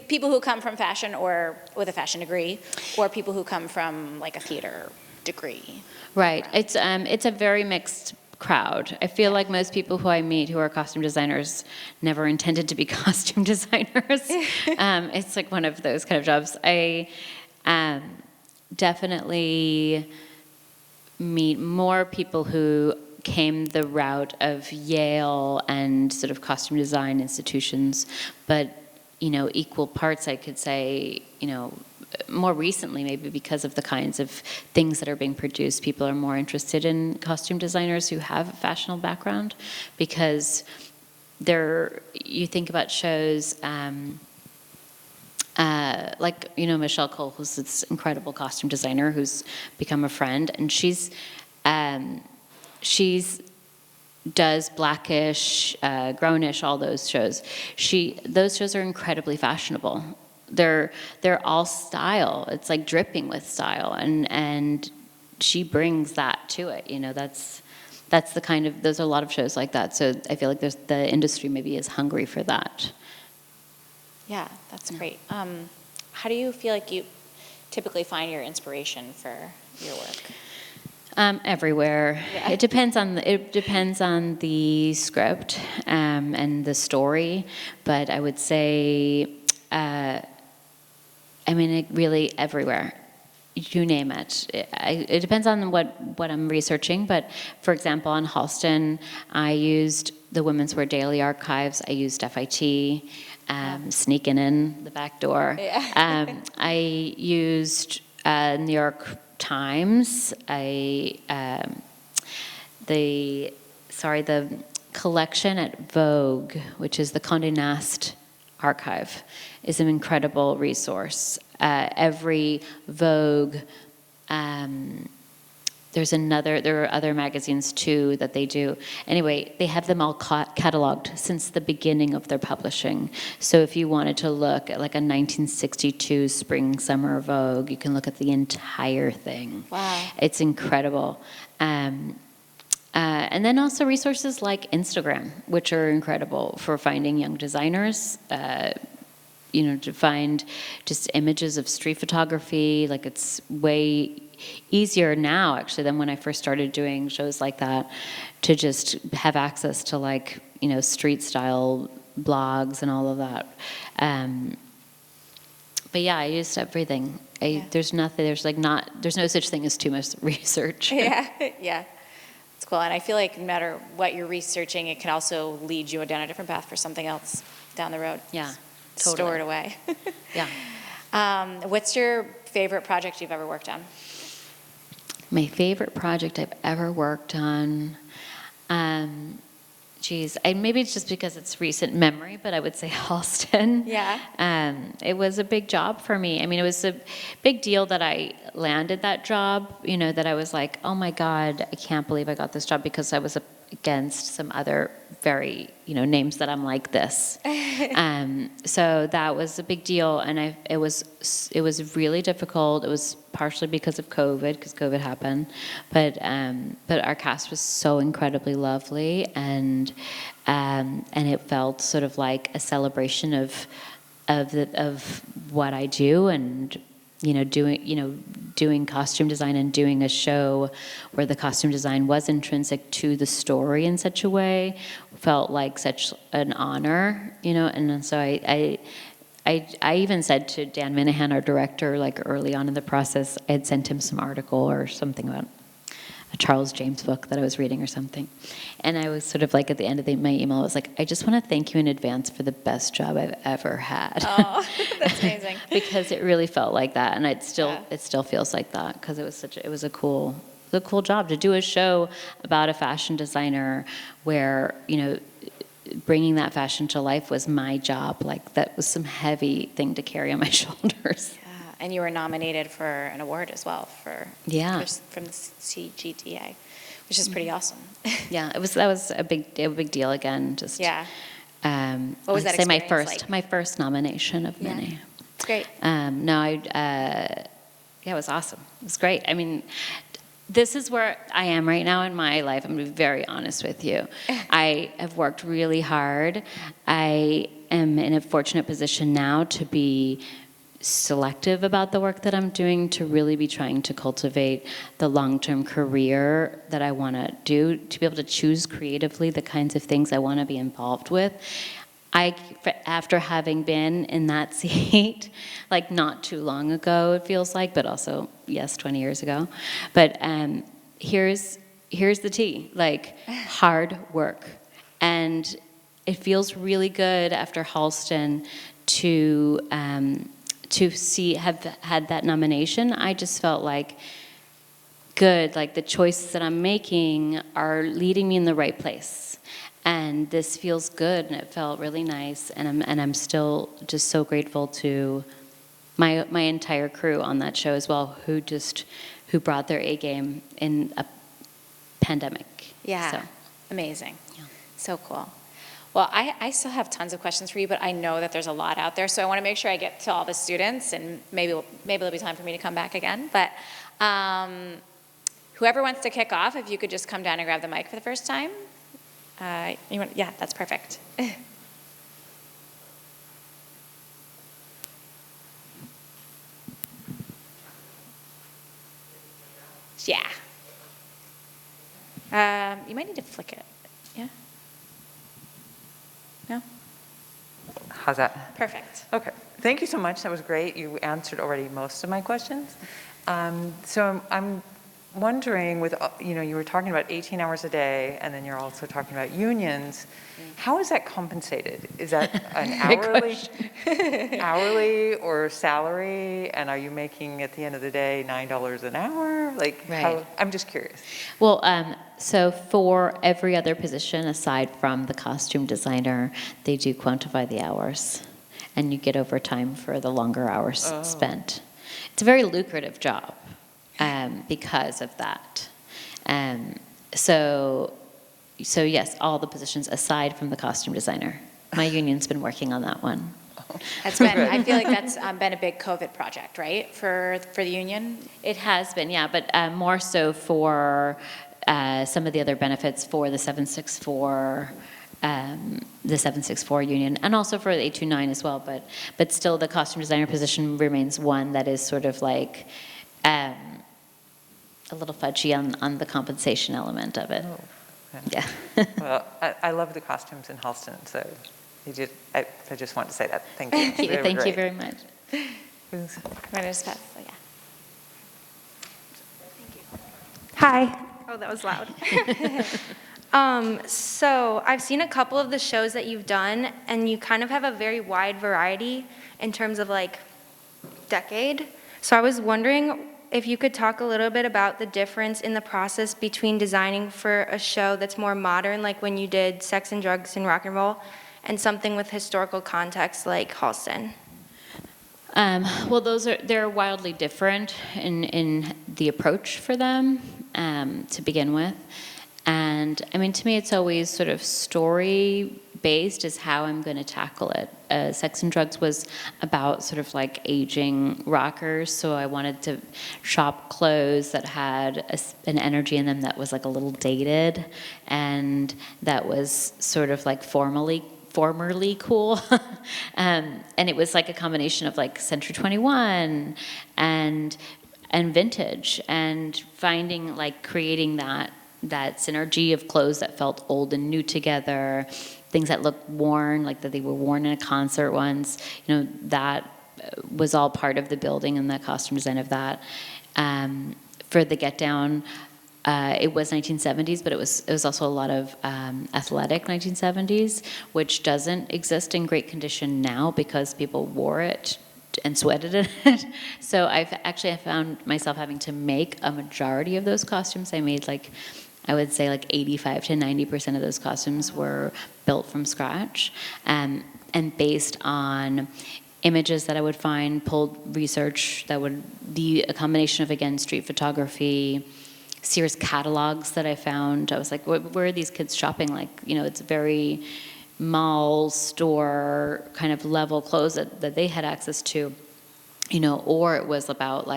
A: People who come from fashion or with a fashion degree, or people who come from like a theater degree.
B: Right. It's a very mixed crowd. I feel like most people who I meet who are costume designers never intended to be costume designers. It's like one of those kind of jobs. I definitely meet more people who came the route of Yale and sort of costume design institutions, but, equal parts, I could say, more recently, maybe because of the kinds of things that are being produced, people are more interested in costume designers who have a fashionable background, because you think about shows, like, Michelle Cole, who's this incredible costume designer who's become a friend, and she's does Blackish, Grownish, all those shows. Those shows are incredibly fashionable. They're all style. It's like dripping with style, and she brings that to it. That's the kind of, there's a lot of shows like that. So I feel like the industry maybe is hungry for that.
A: Yeah, that's great. How do you feel like you typically find your inspiration for your work?
B: Everywhere.
A: Yeah.
B: It depends on the script and the story, but I would say, really everywhere. You name it. It depends on what I'm researching, but for example, on Halston, I used the Women's Wear Daily archives. I used FIT, sneaking in the back door.
A: Yeah.
B: I used New York Times. The collection at Vogue, which is the Condé Nast archive, is an incredible resource. Every Vogue, there are other magazines too that they do. Anyway, they have them all cataloged since the beginning of their publishing. So if you wanted to look at like a 1962 spring summer Vogue, you can look at the entire thing.
A: Wow.
B: It's incredible. And then also resources like Instagram, which are incredible for finding young designers, to find just images of street photography. Like, it's way easier now, actually, than when I first started doing shows like that, to just have access to, like, street style blogs and all of that. But yeah, I used everything. There's no such thing as too much research.
A: Yeah. It's cool. And I feel like no matter what you're researching, it can also lead you down a different path for something else down the road.
B: Yeah,
A: totally. Store it away.
B: Yeah.
A: What's your favorite project you've ever worked on?
B: My favorite project I've ever worked on, maybe it's just because it's recent memory, but I would say Halston.
A: Yeah.
B: It was a big job for me. It was a big deal that I landed that job, that I was like, oh my God, I can't believe I got this job, because I was up against some other very, names that I'm like this. So that was a big deal, and it was really difficult. It was partially because of COVID, because COVID happened, but our cast was so incredibly lovely, and it felt sort of like a celebration of what I do, and doing costume design and doing a show where the costume design was intrinsic to the story in such a way felt like such an honor, and so I I even said to Dan Minahan, our director, like early on in the process, I had sent him some article or something about a Charles James book that I was reading or something. And I was sort of like at the end of my email, I was like, I just want to thank you in advance for the best job I've ever had.
A: Oh, that's amazing.
B: Because it really felt like that, and it still feels like that, because it was a cool job to do a show about a fashion designer where, bringing that fashion to life was my job. Like, that was some heavy thing to carry on my shoulders.
A: Yeah, and you were nominated for an award as well from the CGTA, which is pretty awesome.
B: Yeah, that was a big deal again. Just
A: yeah. What was that
B: say
A: experience like?
B: my first nomination of many.
A: It's great.
B: It was awesome. It was great. I mean, this is where I am right now in my life. I'm going to be very honest with you. I have worked really hard. I am in a fortunate position now to be selective about the work that I'm doing, to really be trying to cultivate the long-term career that I want to do, to be able to choose creatively the kinds of things I want to be involved with. After having been in that seat, like not too long ago, it feels like, but also, yes, 20 years ago. But here's the tea, like hard work. And it feels really good after Halston to have had that nomination. I just felt like good, like the choices that I'm making are leading me in the right place. And this feels good, and it felt really nice, and I'm still just so grateful to my entire crew on that show as well, who brought their A game in a pandemic.
A: Yeah,
B: so.
A: Amazing.
B: Yeah.
A: So cool. Well, I still have tons of questions for you, but I know that there's a lot out there, so I want to make sure I get to all the students, and maybe there'll be time for me to come back again. But whoever wants to kick off, if you could just come down and grab the mic for the first time. Yeah, that's perfect. Yeah. You might need to flick it. Yeah? No?
C: How's that?
A: Perfect.
C: Okay. Thank you so much. That was great. You answered already most of my questions. So I'm wondering, you were talking about 18 hours a day, and then you're also talking about unions. How is that compensated? Is that an hourly or salary? And are you making at the end of the day $9 an hour?
B: Right.
C: I'm just curious.
B: Well, so for every other position aside from the costume designer, they do quantify the hours, and you get overtime for the longer hours spent. It's a very lucrative job. Because of that. So yes, all the positions aside from the costume designer. My union's been working on that one.
A: I feel like that's been a big COVID project, right, for the union?
B: It has been, yeah, but more so for some of the other benefits for the 764 union, and also for the 829 as well, but still the costume designer position remains one that is sort of like a little fudgy on the compensation element of it.
C: Oh,
B: yeah.
C: Well, I love the costumes in Halston, so I just want to say that. Thank you.
B: Thank you very much.
D: Hi. Oh, that was loud. So I've seen a couple of the shows that you've done, and you kind of have a very wide variety in terms of like decade. So I was wondering if you could talk a little bit about the difference in the process between designing for a show that's more modern, like when you did Sex and Drugs and Rock and Roll, and something with historical context like Halston.
B: Well, they're wildly different in the approach for them to begin with. And I mean, to me, it's always sort of story-based is how I'm going to tackle it. Sex and Drugs was about sort of like aging rockers, so I wanted to shop clothes that had an energy in them that was like a little dated, and that was sort of like formerly cool. And it was like a combination of like Century 21 and vintage, and finding like creating that that synergy of clothes that felt old and new together, things that looked worn, like that they were worn in a concert once. That was all part of the building and the costume design of that. For the Get Down, it was 1970s, but it was also a lot of athletic 1970s, which doesn't exist in great condition now because people wore it and sweated in it. So I found myself having to make a majority of those costumes. I made I would say 85 to 90% of those costumes were built from scratch, and based on images that I would find, pulled research that would be a combination of, again, street photography, Sears catalogs that I found. I was like, where are these kids shopping? It's very mall store kind of level clothes that they had access to, or it was about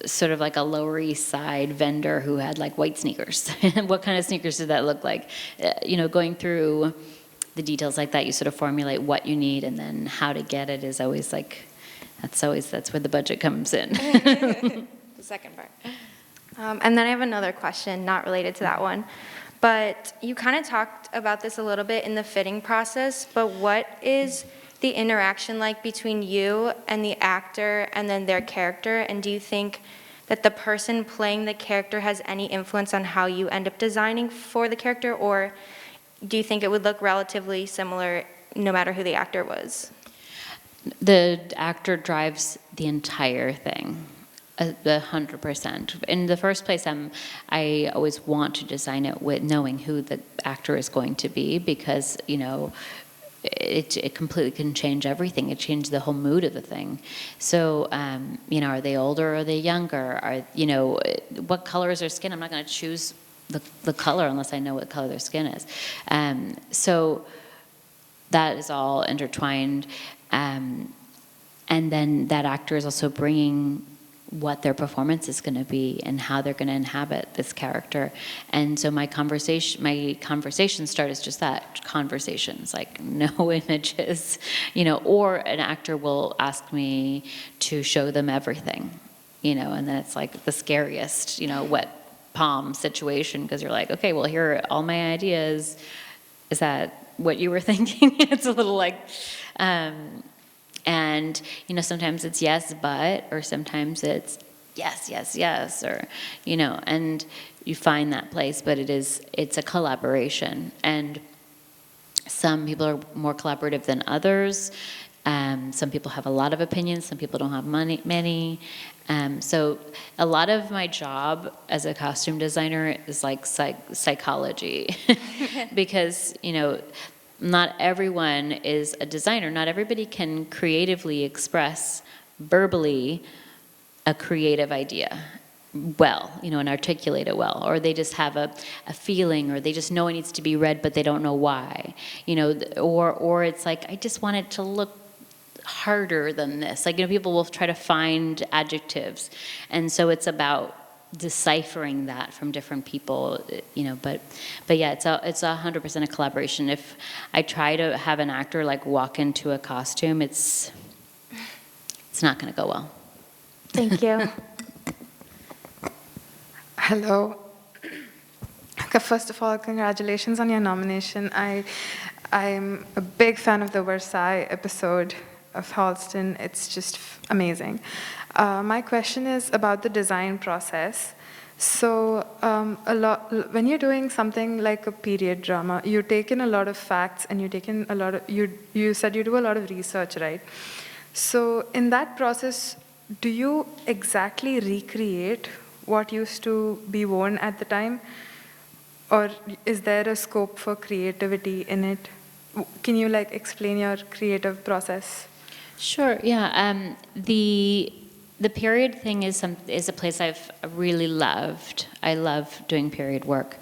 B: sort of like a Lower East Side vendor who had white sneakers. What kind of sneakers did that look like? Going through the details like that, you sort of formulate what you need, and then how to get it is always that's where the budget comes in.
D: The second part. And then I have another question, not related to that one. But you kind of talked about this a little bit in the fitting process, but what is the interaction like between you and the actor and then their character? And do you think that the person playing the character has any influence on how you end up designing for the character, or do you think it would look relatively similar no matter who the actor was?
B: The actor drives the entire thing, 100%. In the first place, I always want to design it with knowing who the actor is going to be, because it completely can change everything. It changes the whole mood of the thing. So are they older or are they younger? What color is their skin? I'm not going to choose the color unless I know what color their skin is. So that is all intertwined. And then that actor is also bringing what their performance is going to be and how they're going to inhabit this character. And so my conversation start is just that, conversations, no images, or an actor will ask me to show them everything, and then it's the scariest, wet palm situation, because you're okay, well, here are all my ideas. Is that what you were thinking? It's a little and sometimes it's yes, but, or sometimes it's yes, yes, yes, or, and you find that place, but it's a collaboration. And some people are more collaborative than others. Some people have a lot of opinions, some people don't have many. So a lot of my job as a costume designer is psychology, because, not everyone is a designer. Not everybody can creatively express verbally a creative idea well, and articulate it well, or they just have a feeling, or they just know it needs to be read, but they don't know why, or it's I just want it to look harder than this. People will try to find adjectives, and so it's about deciphering that from different people, but yeah, it's 100% a collaboration. If I try to have an actor walk into a costume, it's not going to go well.
D: Thank you.
E: Hello. Okay, first of all, congratulations on your nomination. I'm a big fan of the Versailles episode of Halston. It's just amazing. My question is about the design process. So when you're doing something like a period drama, you take in a lot of facts, and you take in a lot of, you said you do a lot of research, right? So in that process, do you exactly recreate what used to be worn at the time? Or is there a scope for creativity in it? Can you explain your creative process?
B: Sure. Yeah. The period thing is a place I've really loved. I love doing period work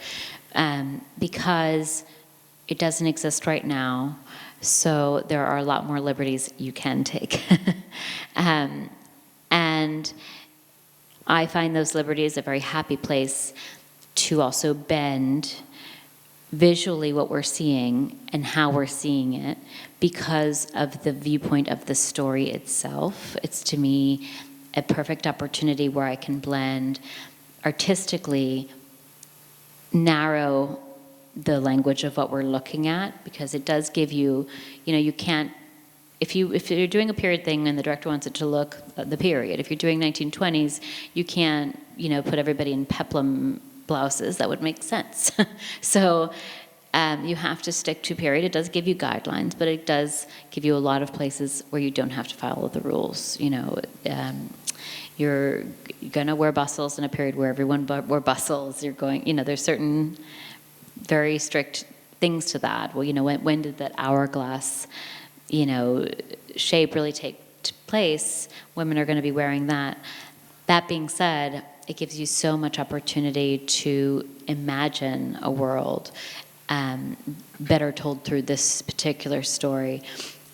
B: because it doesn't exist right now. So there are a lot more liberties you can take, and I find those liberties a very happy place to also bend visually what we're seeing and how we're seeing it because of the viewpoint of the story itself. It's, to me, a perfect opportunity where I can blend artistically narrow the language of what we're looking at, because it does give you, you can't, if you're doing a period thing and the director wants it to look the period, if you're doing 1920s, you can't, put everybody in peplum blouses. That would make sense. So you have to stick to period. It does give you guidelines, but it does give you a lot of places where you don't have to follow the rules. You're going to wear bustles in a period where everyone wore bustles. You're going, there's certain very strict things to that. Well, when did that hourglass, shape really take place? Women are going to be wearing that. That being said, it gives you so much opportunity to imagine a world better told through this particular story.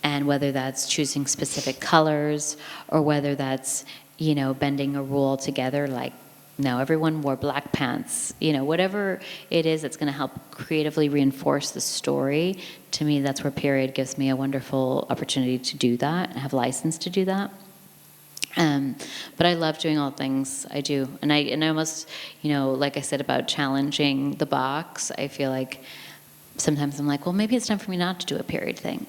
B: And whether that's choosing specific colors, or whether that's, bending a rule together, like, no, everyone wore black pants, whatever it is that's going to help creatively reinforce the story. To me, that's where period gives me a wonderful opportunity to do that and have license to do that. But I love doing all things I do. And I almost, like I said about challenging the box, I feel like sometimes I'm like, well, maybe it's time for me not to do a period thing.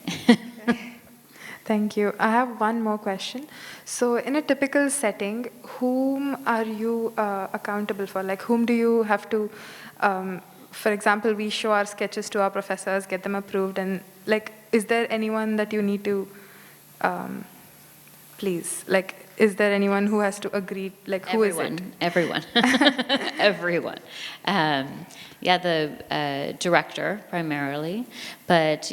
E: Thank you. I have one more question. So in a typical setting, whom are you accountable for? Like, whom do you have to, for example, we show our sketches to our professors, get them approved, and is there anyone that you need to please? Is there anyone who has to agree? Who is it?
B: Everyone. Everyone. The director primarily, but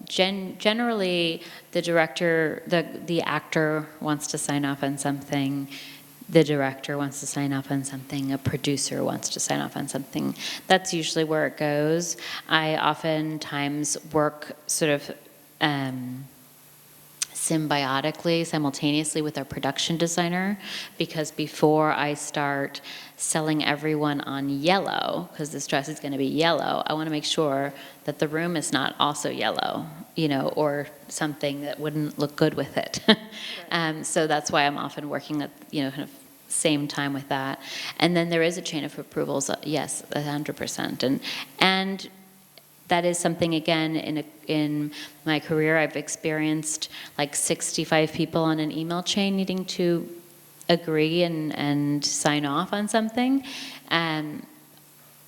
B: generally the director, the actor wants to sign off on something, the director wants to sign off on something, a producer wants to sign off on something. That's usually where it goes. I oftentimes work sort of symbiotically, simultaneously with our production designer, because before I start selling everyone on yellow, because this dress is going to be yellow, I want to make sure that the room is not also yellow, or something that wouldn't look good with it. So that's why I'm often working at, kind of same time with that. And then there is a chain of approvals, yes, 100%. And that is something, again, in my career, I've experienced 65 people on an email chain needing to agree and sign off on something. And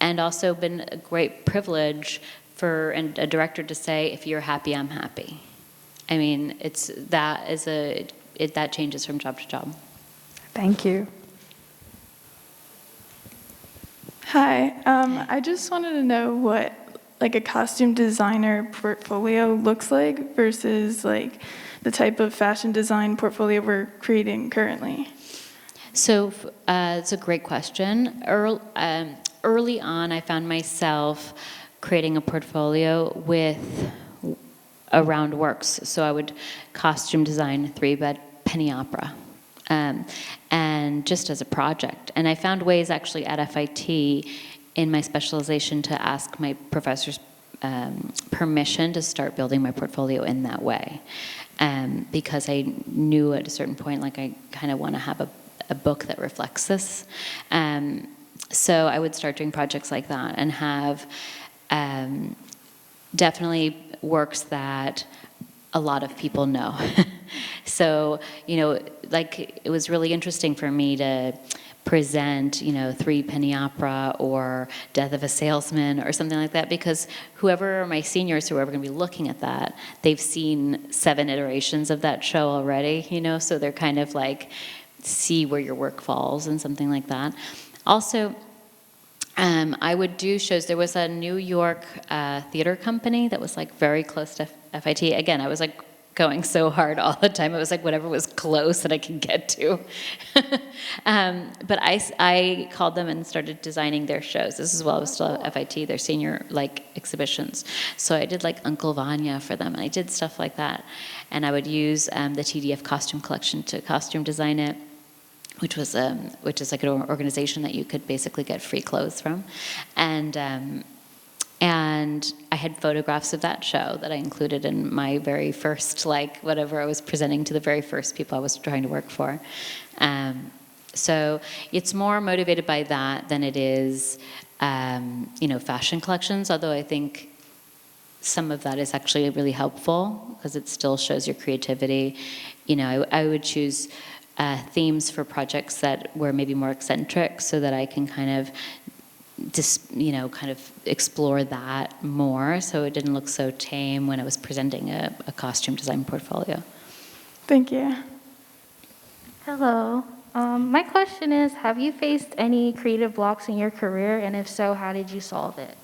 B: also been a great privilege for a director to say, if you're happy, I'm happy. I mean, that changes from job to job.
E: Thank you.
F: Hi, I just wanted to know what a costume designer portfolio looks like versus the type of fashion design portfolio we're creating currently.
B: So it's a great question. Early on, I found myself creating a portfolio around works. So I would costume design 3-bed penny opera, and just as a project. And I found ways actually at FIT in my specialization to ask my professors permission to start building my portfolio in that way. Because I knew at a certain point, I kind of want to have a book that reflects this. So I would start doing projects like that and have definitely works that a lot of people know. So, it was really interesting for me to present, 3 penny opera or Death of a Salesman or something like that, because whoever are my seniors who are going to be looking at that, they've seen 7 iterations of that show already, so they're kind of see where your work falls and something like that. Also, I would do shows. There was a New York theater company that was very close to FIT. Again, I was going so hard all the time. It was whatever was close that I could get to. But I called them and started designing their shows. This is while I was still at FIT, their senior exhibitions. So I did Uncle Vanya for them, and I did stuff like that. And I would use the TDF costume collection to costume design it, which is an organization that you could basically get free clothes from. And I had photographs of that show that I included in my very first, whatever I was presenting to the very first people I was trying to work for. So it's more motivated by that than it is, fashion collections, although I think some of that is actually really helpful because it still shows your creativity. I would choose themes for projects that were maybe more eccentric so that I can kind of kind of explore that more so it didn't look so tame when I was presenting a costume design portfolio.
F: Thank you.
G: Hello. My question is, have you faced any creative blocks in your career? And if so, how did you solve it?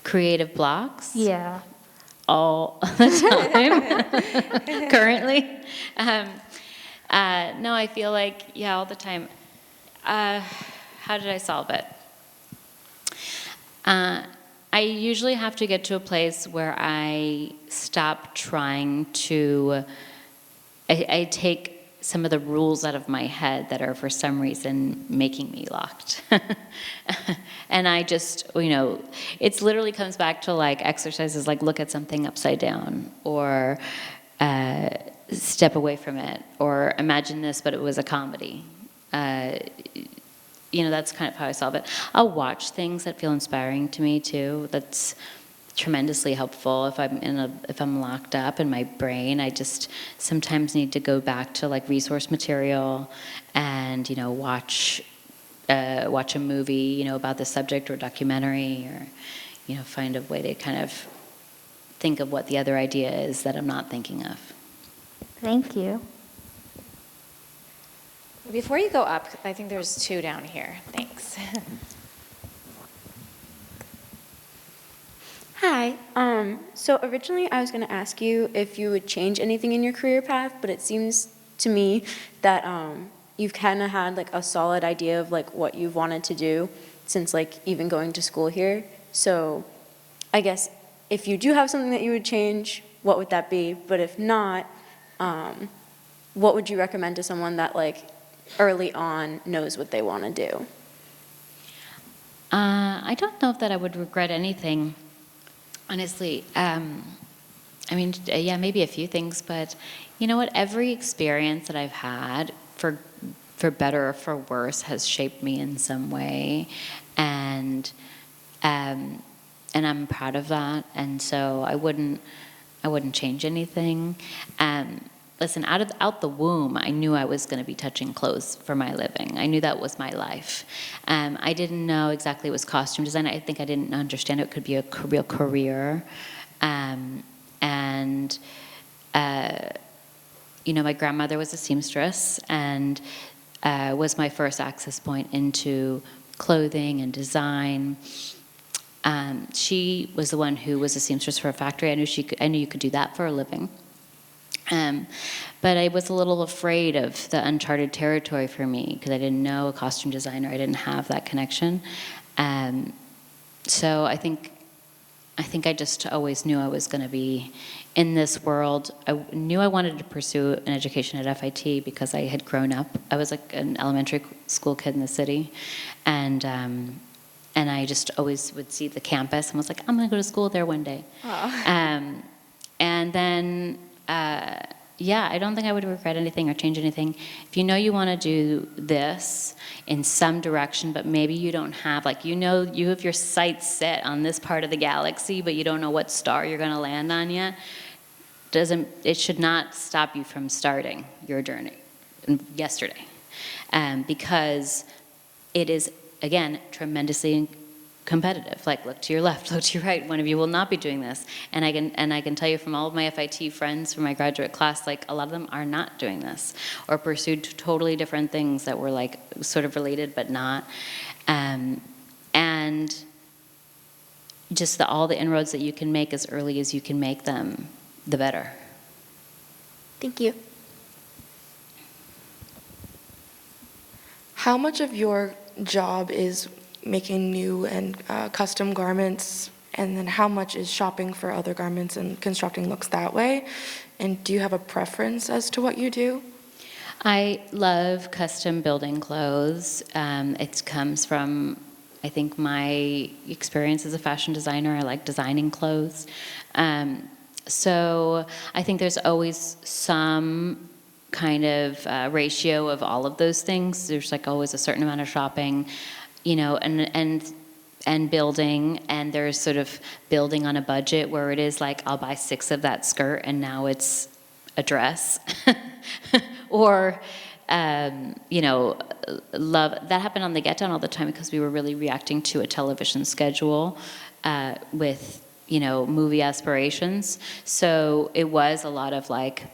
B: Creative blocks?
G: Yeah.
B: All the time, currently. No, I feel like, all the time. How did I solve it? I usually have to get to a place where I stop trying to, I take some of the rules out of my head that are for some reason making me locked. And I just, it literally comes back to like exercises like look at something upside down or step away from it or imagine this but it was a comedy. That's kind of how I solve it. I'll watch things that feel inspiring to me too. That's tremendously helpful if I'm locked up in my brain. I just sometimes need to go back to like resource material and watch a movie about the subject or documentary or find a way to kind of think of what the other idea is that I'm not thinking of.
G: Thank you.
A: Before you go up, I think there's 2 down here. Thanks.
H: Hi. So originally I was going to ask you if you would change anything in your career path, but it seems to me that you've kind of had like a solid idea of like what you've wanted to do since like even going to school here. So I guess if you do have something that you would change, what would that be? But if not, what would you recommend to someone that like early on knows what they want to do?
B: I don't know if that I would regret anything. Honestly, maybe a few things, but you know what? Every experience that I've had, for better or for worse, has shaped me in some way, and I'm proud of that. And so I wouldn't change anything. Listen, out the womb, I knew I was going to be touching clothes for my living. I knew that was my life. I didn't know exactly it was costume design. I think I didn't understand it could be a real career. My grandmother was a seamstress and was my first access point into clothing and design. She was the one who was a seamstress for a factory. I knew you could do that for a living. But I was a little afraid of the uncharted territory for me because I didn't know a costume designer. I didn't have that connection. So I think I just always knew I was going to be in this world. I knew I wanted to pursue an education at FIT because I had grown up. I was like an elementary school kid in the city. And I just always would see the campus and was like, I'm going to go to school there one day. And then... I don't think I would regret anything or change anything. If you know you want to do this in some direction, but maybe you don't have, you have your sights set on this part of the galaxy, but you don't know what star you're going to land on yet, it should not stop you from starting your journey yesterday. Because it is, again, tremendously competitive. Like, look to your left, look to your right. One of you will not be doing this. And I can tell you from all of my FIT friends from my graduate class, like a lot of them are not doing this or pursued totally different things that were like sort of related but not. And just all the inroads that you can make as early as you can make them, the better.
H: Thank you.
I: How much of your job is making new and custom garments, and then how much is shopping for other garments and constructing looks that way? And do you have a preference as to what you do?
B: I love custom building clothes. It comes from, I think, my experience as a fashion designer. I like designing clothes. So I think there's always some kind of ratio of all of those things. There's like always a certain amount of shopping, and building, and there's sort of building on a budget where it is like, I'll buy 6 of that skirt and now it's a dress. Or, love, that happened on the Get Down all the time because we were really reacting to a television schedule with, movie aspirations. So it was a lot of like,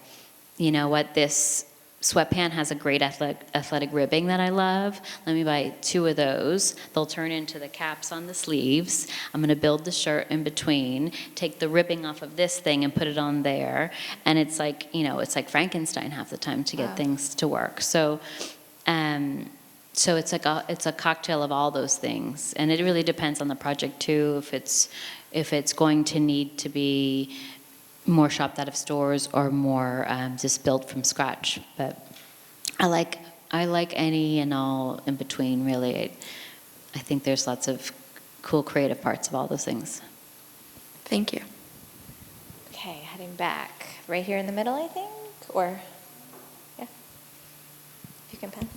B: this sweatpant has a great athletic ribbing that I love. Let me buy 2 of those. They'll turn into the caps on the sleeves. I'm going to build the shirt in between, take the ribbing off of this thing and put it on there. And it's like, it's like Frankenstein half the time to get things to work. So, so it's a cocktail of all those things. And it really depends on the project too, if it's going to need to be more shopped out of stores or more just built from scratch. But I like any and all in between, really. I think there's lots of cool creative parts of all those things.
I: Thank you.
A: Okay, heading back. Right here in the middle, I think? Or, yeah. If you can pen.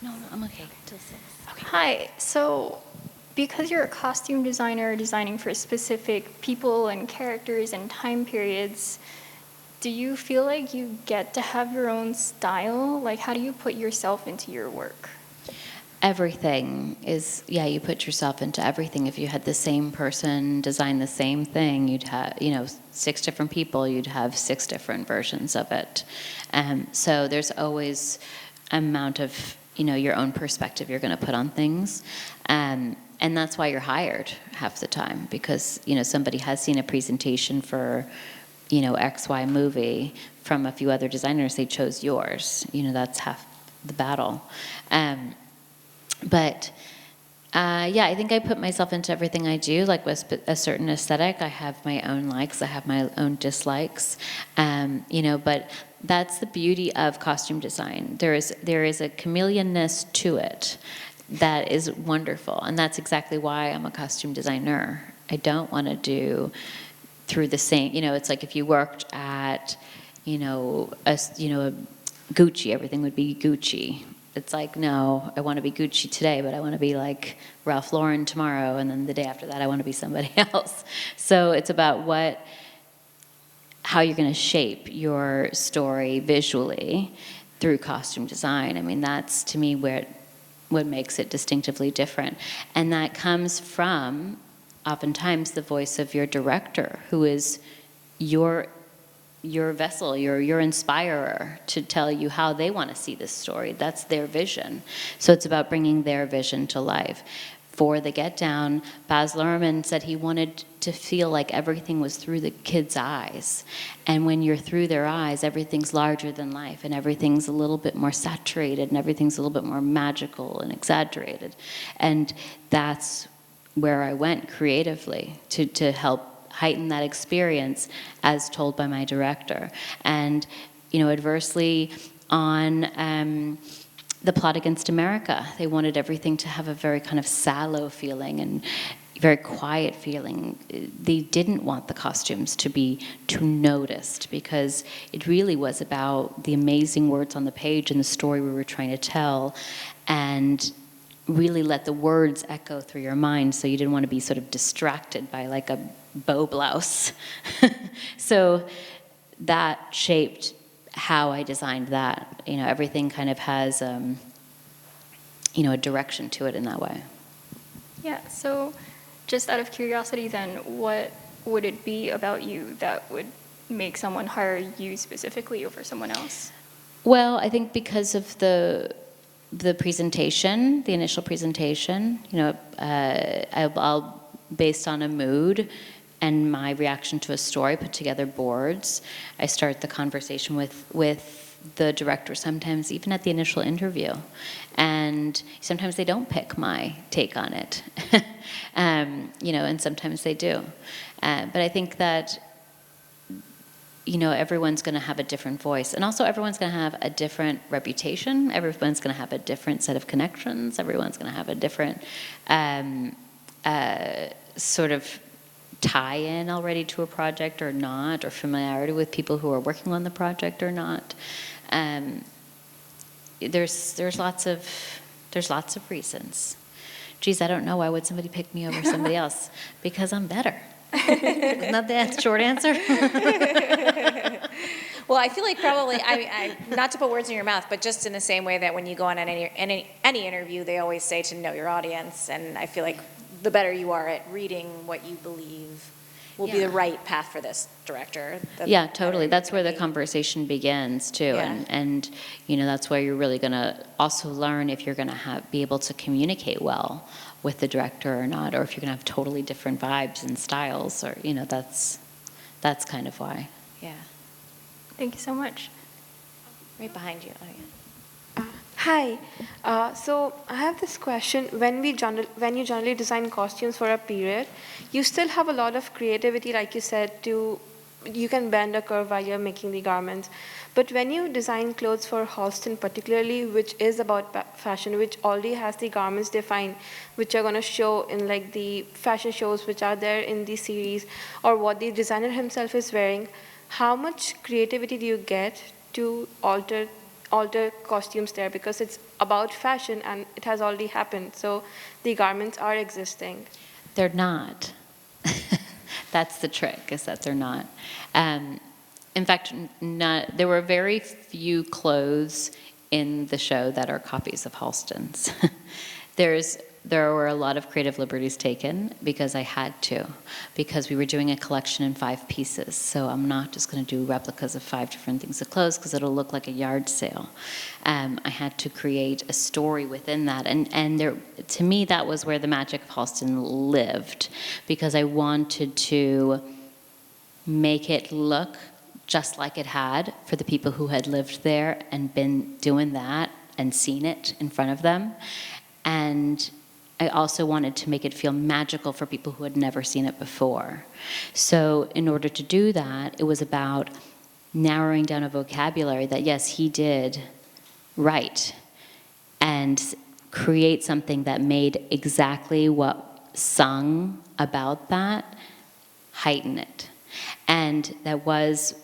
B: No, I'm okay. Till 6.
J: Hi, so because you're a costume designer designing for specific people and characters and time periods, do you feel like you get to have your own style? Like, how do you put yourself into your work?
B: Everything is, you put yourself into everything. If you had the same person design the same thing, you'd have, 6 different people, you'd have 6 different versions of it. So there's always amount of, your own perspective you're going to put on things. And that's why you're hired half the time, because, somebody has seen a presentation for, XY movie from a few other designers, they chose yours. That's half the battle. But I think I put myself into everything I do, like with a certain aesthetic. I have my own likes, I have my own dislikes, but that's the beauty of costume design. There is a chameleonness to it that is wonderful, and that's exactly why I'm a costume designer. I don't want to do through the same, it's like if you worked at, Gucci, everything would be Gucci. It's like, no, I want to be Gucci today, but I want to be like Ralph Lauren tomorrow, and then the day after that I want to be somebody else. So it's about how you're going to shape your story visually through costume design. I mean, that's to me what makes it distinctively different. And that comes from oftentimes the voice of your director, who is your vessel, your inspirer to tell you how they want to see this story. That's their vision. So it's about bringing their vision to life. For the Get Down, Baz Luhrmann said he wanted to feel like everything was through the kids' eyes. And when you're through their eyes, everything's larger than life, and everything's a little bit more saturated, and everything's a little bit more magical and exaggerated. And that's where I went creatively to help heighten that experience as told by my director. And, adversely on The Plot Against America, they wanted everything to have a very kind of sallow feeling and very quiet feeling. They didn't want the costumes to be too noticed, because it really was about the amazing words on the page and the story we were trying to tell, and really let the words echo through your mind, so you didn't want to be sort of distracted by like a bow blouse. So that shaped how I designed that. Everything kind of has, a direction to it in that way.
J: Yeah, so just out of curiosity then, what would it be about you that would make someone hire you specifically over someone else?
B: Well, I think because of the presentation, the initial presentation, I'll based on a mood and my reaction to a story, put together boards. I start the conversation with the director, sometimes even at the initial interview. And sometimes they don't pick my take on it, and sometimes they do. But I think that, everyone's going to have a different voice. And also everyone's going to have a different reputation. Everyone's going to have a different set of connections. Everyone's going to have a different sort of tie-in already to a project or not, or familiarity with people who are working on the project or not. There's lots of reasons. Geez, I don't know, why would somebody pick me over somebody else? Because I'm better. Isn't that the short answer?
A: Well, I feel like probably, not to put words in your mouth, but just in the same way that when you go on any interview, they always say to know your audience, and I feel like the better you are at reading what you believe will be the right path for this director.
B: Yeah, totally. That's where the conversation begins too,
A: Yeah.
B: and that's where you're really going to also learn if you're going to be able to communicate well with the director or not, or if you're going to have totally different vibes and styles, or that's kind of why.
A: Yeah.
J: Thank you so much.
A: Right behind you. Oh, yeah.
K: Hi. So I have this question. When you generally design costumes for a period, you still have a lot of creativity, like you said, you can bend a curve while you're making the garments. But when you design clothes for Halston particularly, which is about fashion, which already has the garments defined, which are going to show in like the fashion shows which are there in the series, or what the designer himself is wearing, how much creativity do you get to alter costumes there? Because it's about fashion and it has already happened. So the garments are existing.
B: They're not. That's the trick, is that they're not. In fact, there were very few clothes in the show that are copies of Halston's. There were a lot of creative liberties taken because I had to, because we were doing a collection in 5 pieces. So I'm not just going to do replicas of 5 different things of clothes because it'll look like a yard sale. I had to create a story within that, and there, to me, that was where the magic of Halston lived, because I wanted to make it look just like it had for the people who had lived there and been doing that and seen it in front of them. And I also wanted to make it feel magical for people who had never seen it before. So in order to do that, it was about narrowing down a vocabulary that, yes, he did write, and create something that made exactly what sung about that, heighten it. And that was,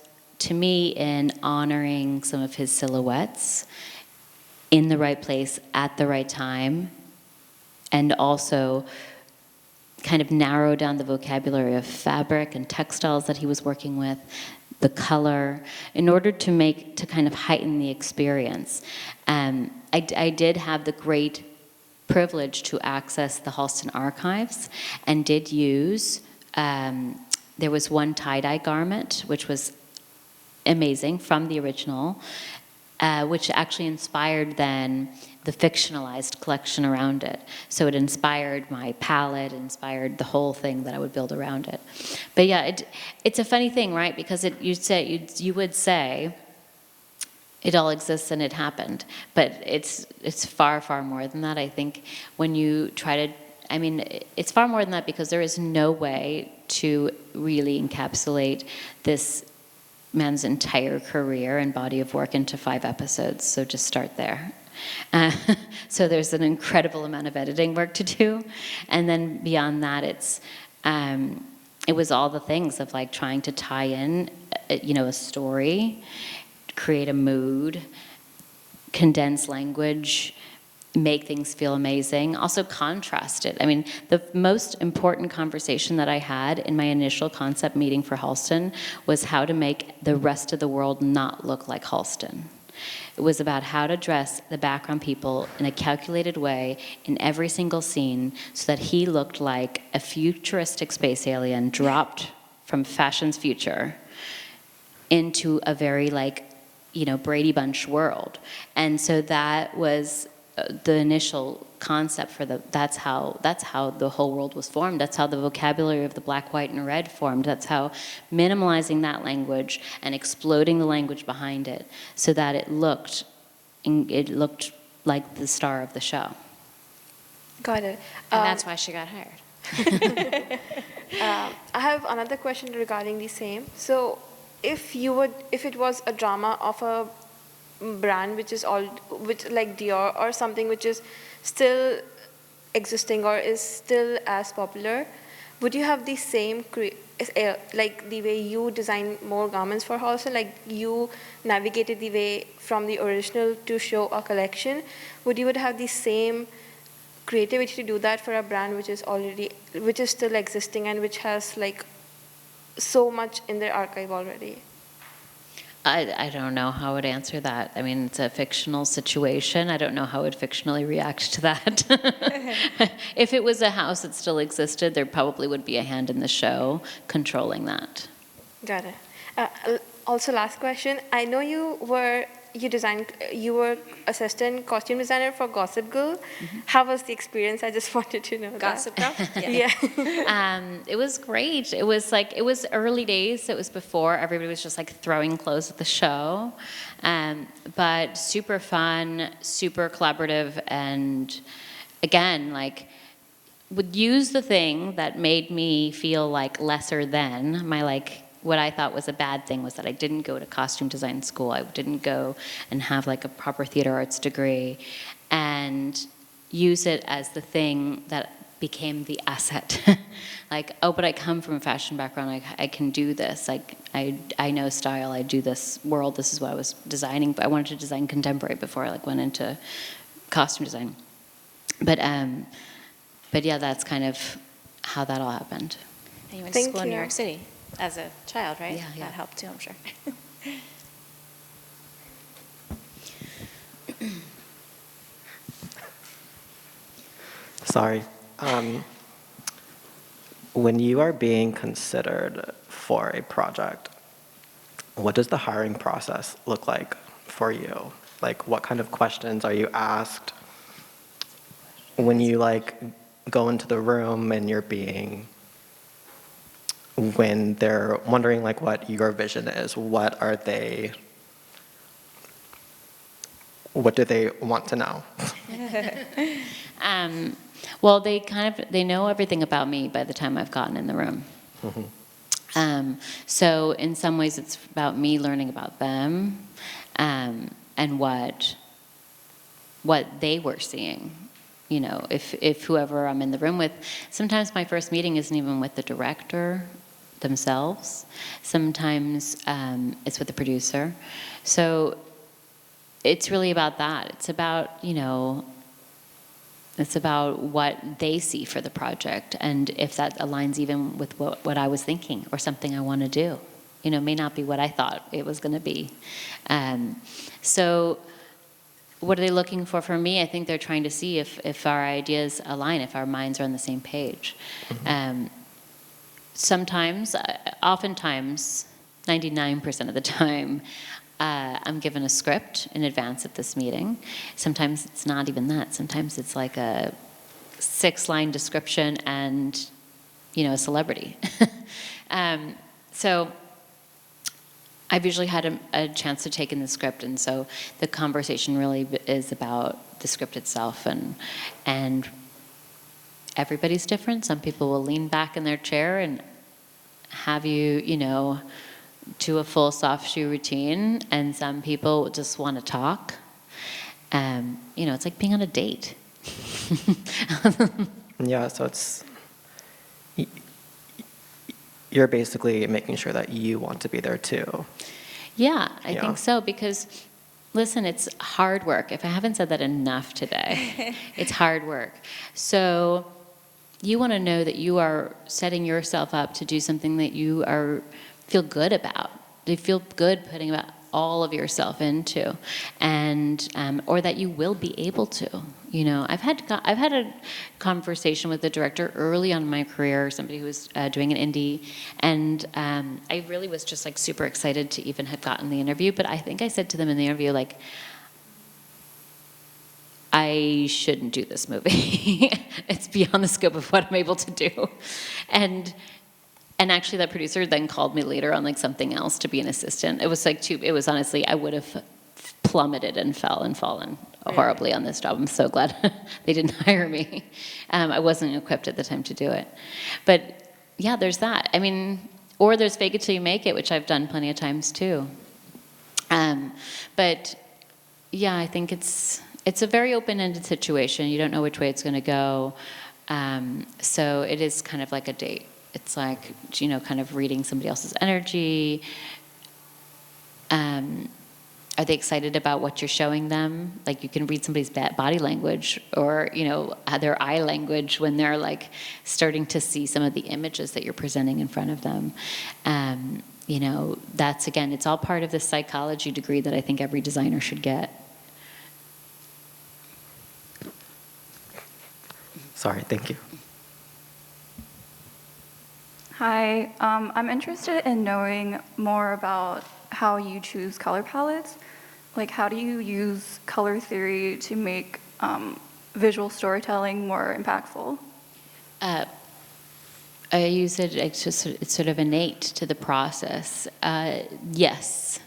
B: to me, in honoring some of his silhouettes in the right place at the right time, and also kind of narrow down the vocabulary of fabric and textiles that he was working with, the color, in order to kind of heighten the experience. I did have the great privilege to access the Halston archives, and did use, there was one tie-dye garment, which was amazing, from the original, which actually inspired then the fictionalized collection around it. So it inspired my palette, inspired the whole thing that I would build around it. But yeah, it's a funny thing, right? Because you would say it all exists and it happened, but it's far, far more than that. I think when you try to, it's far more than that, because there is no way to really encapsulate this man's entire career and body of work into 5 episodes. So just start there. So there's an incredible amount of editing work to do, and then beyond that, it was all the things of like trying to tie in, a story, create a mood, condense language, make things feel amazing, also contrast it. The most important conversation that I had in my initial concept meeting for Halston was how to make the rest of the world not look like Halston. It was about how to dress the background people in a calculated way in every single scene so that he looked like a futuristic space alien dropped from fashion's future into a very Brady Bunch world. And so that was the initial concept for that's how the whole world was formed. That's how the vocabulary of the black, white, and red formed. That's how minimalizing that language and exploding the language behind it so that it looked like the star of the show.
K: Got it.
A: And that's why she got hired.
K: I have another question regarding the same. So if it was a drama of a brand which like Dior or something which is still existing or is still as popular, would you have the same, like the way you design more garments for Halston, like you navigated the way from the original to show a collection, would you would have the same creativity to do that for a brand which is still existing and which has like so much in their archive already?
B: I don't know how I would answer that. I mean, it's a fictional situation. I don't know how I would fictionally react to that. If it was a house that still existed, there probably would be a hand in the show controlling that.
K: Got it. Also, last question. I know you were assistant costume designer for Gossip Girl. How was the experience? I just wanted to know
A: Gossip Girl?
K: Yeah.
B: It was great. It was early days. It was before everybody was just like throwing clothes at the show. But super fun, super collaborative, and again, like, would use the thing that made me feel like lesser than what I thought was a bad thing was that I didn't go to costume design school. I didn't go and have like a proper theater arts degree, and use it as the thing that became the asset. Like, oh, but I come from a fashion background. I can do this. I know style. I do this world. This is what I was designing. But I wanted to design contemporary before I went into costume design. But yeah, that's kind of how that all happened.
A: And you went to school in New York City as a child, right?
B: Yeah.
A: That helped too, I'm sure.
L: Sorry. When you are being considered for a project, what does the hiring process look like for you? Like, what kind of questions are you asked when you go into the room and when they're wondering what your vision is? What do they want to know?
B: Well, they know everything about me by the time I've gotten in the room. Mm-hmm. So in some ways it's about me learning about them, and what they were seeing. You know, if whoever I'm in the room with, sometimes my first meeting isn't even with the director themselves. Sometimes it's with the producer. So it's really about that. It's about, it's about what they see for the project, and if that aligns even with what I was thinking or something I want to do. May not be what I thought it was going to be. So what are they looking for from me? I think they're trying to see if our ideas align, if our minds are on the same page. Mm-hmm. Sometimes, oftentimes, 99% of the time, I'm given a script in advance of this meeting. Sometimes it's not even that. Sometimes it's like a 6-line description and, a celebrity. So I've usually had a chance to take in the script, and so the conversation really is about the script itself, and everybody's different. Some people will lean back in their chair and have you, do a full soft shoe routine, and some people just want to talk. It's like being on a date.
L: Yeah, so you're basically making sure that you want to be there too.
B: Yeah, I think so, because listen, it's hard work. If I haven't said that enough today, it's hard work. So you want to know that you are setting yourself up to do something that you feel good about. You feel good putting about all of yourself into, and or that you will be able to. I've had a conversation with the director early on in my career, somebody who was doing an indie, and I really was just super excited to even have gotten the interview. But I think I said to them in the interview, I shouldn't do this movie. It's beyond the scope of what I'm able to do, and actually that producer then called me later on something else to be an assistant. It was it was honestly, I would have plummeted and fallen horribly on this job. I'm so glad they didn't hire me. I wasn't equipped at the time to do it. But yeah, there's that. I mean, or there's fake it till you make it, which I've done plenty of times too. But yeah, I think it's a very open-ended situation. You don't know which way it's going to go. So it is kind of like a date. It's like, you know, kind of reading somebody else's energy. Are they excited about what you're showing them? Like, you can read somebody's body language or, you know, their eye language when they're like starting to see some of the images that you're presenting in front of them. You know, that's, again, it's all part of the psychology degree that I think every designer should get.
L: Sorry, thank you.
M: Hi, I'm interested in knowing more about how you choose color palettes. Like, how do you use color theory to make visual storytelling more impactful?
B: I use it, it's sort of innate to the process. Yes.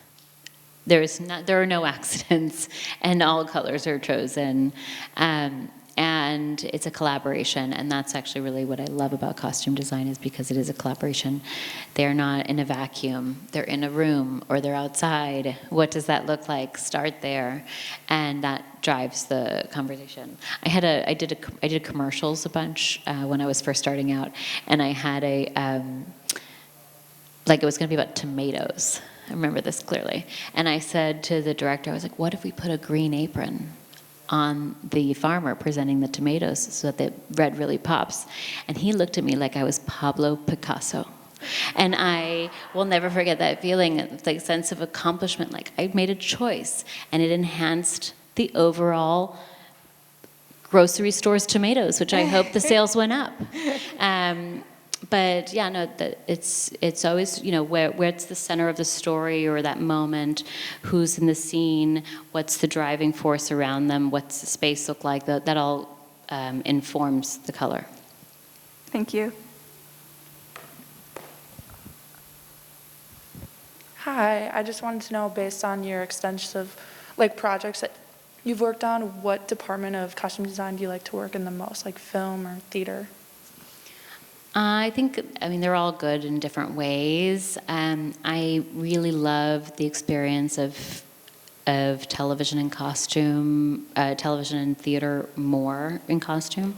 B: There are no accidents, and all colors are chosen. And it's a collaboration, and that's actually really what I love about costume design, is because it is a collaboration. They're not in a vacuum. They're in a room, or they're outside. What does that look like? Start there, and that drives the conversation. I did commercials a bunch when I was first starting out, and I had like it was going to be about tomatoes. I remember this clearly. And I said to the director, I was like, what if we put a green apron on the farmer presenting the tomatoes so that the red really pops? And he looked at me like I was Pablo Picasso. And I will never forget that feeling, like sense of accomplishment, like I made a choice, and it enhanced the overall grocery store's tomatoes, which I hope the sales went up. But yeah, no, it's always, you know, where's the center of the story or that moment, who's in the scene, what's the driving force around them, what's the space look like, that all informs the color.
M: Thank you.
N: Hi, I just wanted to know, based on your extensive projects that you've worked on, what department of costume design do you like to work in the most, like film or theater?
B: I mean, they're all good in different ways. I really love the experience of television and costume, television and theater more in costume.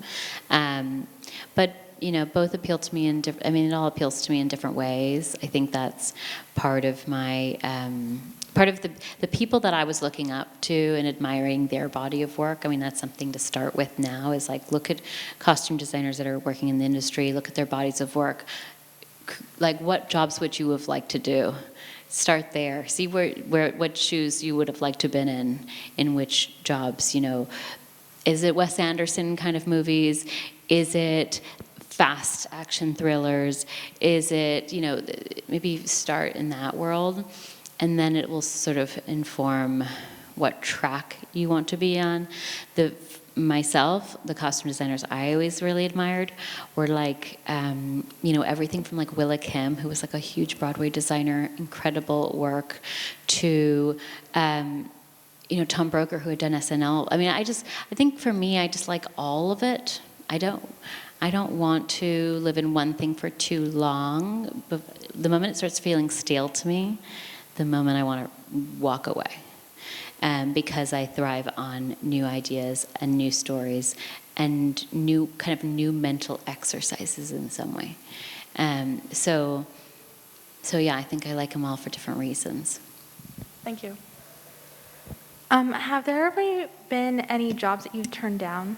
B: But, you know, both appeal to me it all appeals to me in different ways. I think that's part of my, part of the people that I was looking up to and admiring their body of work. I mean, that's something to start with now, is like, look at costume designers that are working in the industry, look at their bodies of work. Like, what jobs would you have liked to do? Start there. See what shoes you would have liked to have been in which jobs, you know. Is it Wes Anderson kind of movies? Is it fast action thrillers? Is it, you know, maybe start in that world, and then it will sort of inform what track you want to be on. Myself, the costume designers I always really admired were like, you know, everything from like Willa Kim, who was like a huge Broadway designer, incredible work, to, you know, Tom Broker, who had done SNL. I mean, I think for me, I just like all of it. I don't want to live in one thing for too long. But the moment it starts feeling stale to me, the moment I want to walk away. Because I thrive on new ideas and new stories and new mental exercises in some way. So yeah, I think I like them all for different reasons.
N: Thank you.
D: Have there ever been any jobs that you've turned down?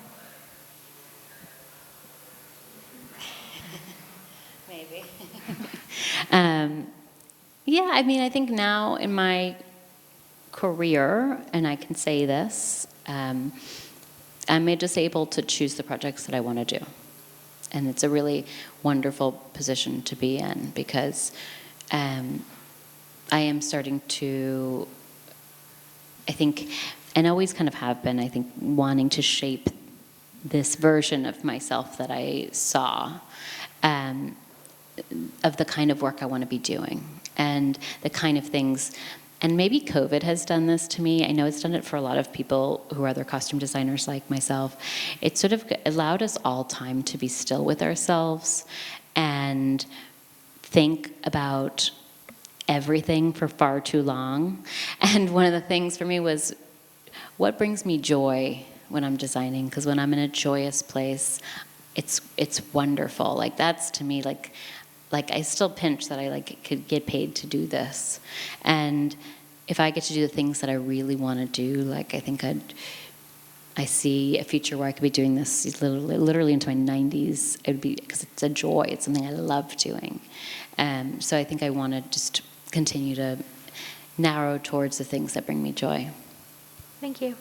B: Maybe. Yeah, I mean, I think now in my career, and I can say this, I'm just able to choose the projects that I want to do. And it's a really wonderful position to be in, because I am starting to, I think, and always kind of have been, I think, wanting to shape this version of myself that I saw, of the kind of work I want to be doing, and the kind of things. And maybe COVID has done this to me. I know it's done it for a lot of people who are other costume designers like myself. It sort of allowed us all time to be still with ourselves and think about everything for far too long. And one of the things for me was, what brings me joy when I'm designing? Because when I'm in a joyous place, it's wonderful. Like, that's, to me, like, like I still pinch that I like could get paid to do this. And if I get to do the things that I really want to do, like I think I see a future where I could be doing this literally into my 90s. It would be, because it's a joy. It's something I love doing. So I think I want to just continue to narrow towards the things that bring me joy.
D: Thank you.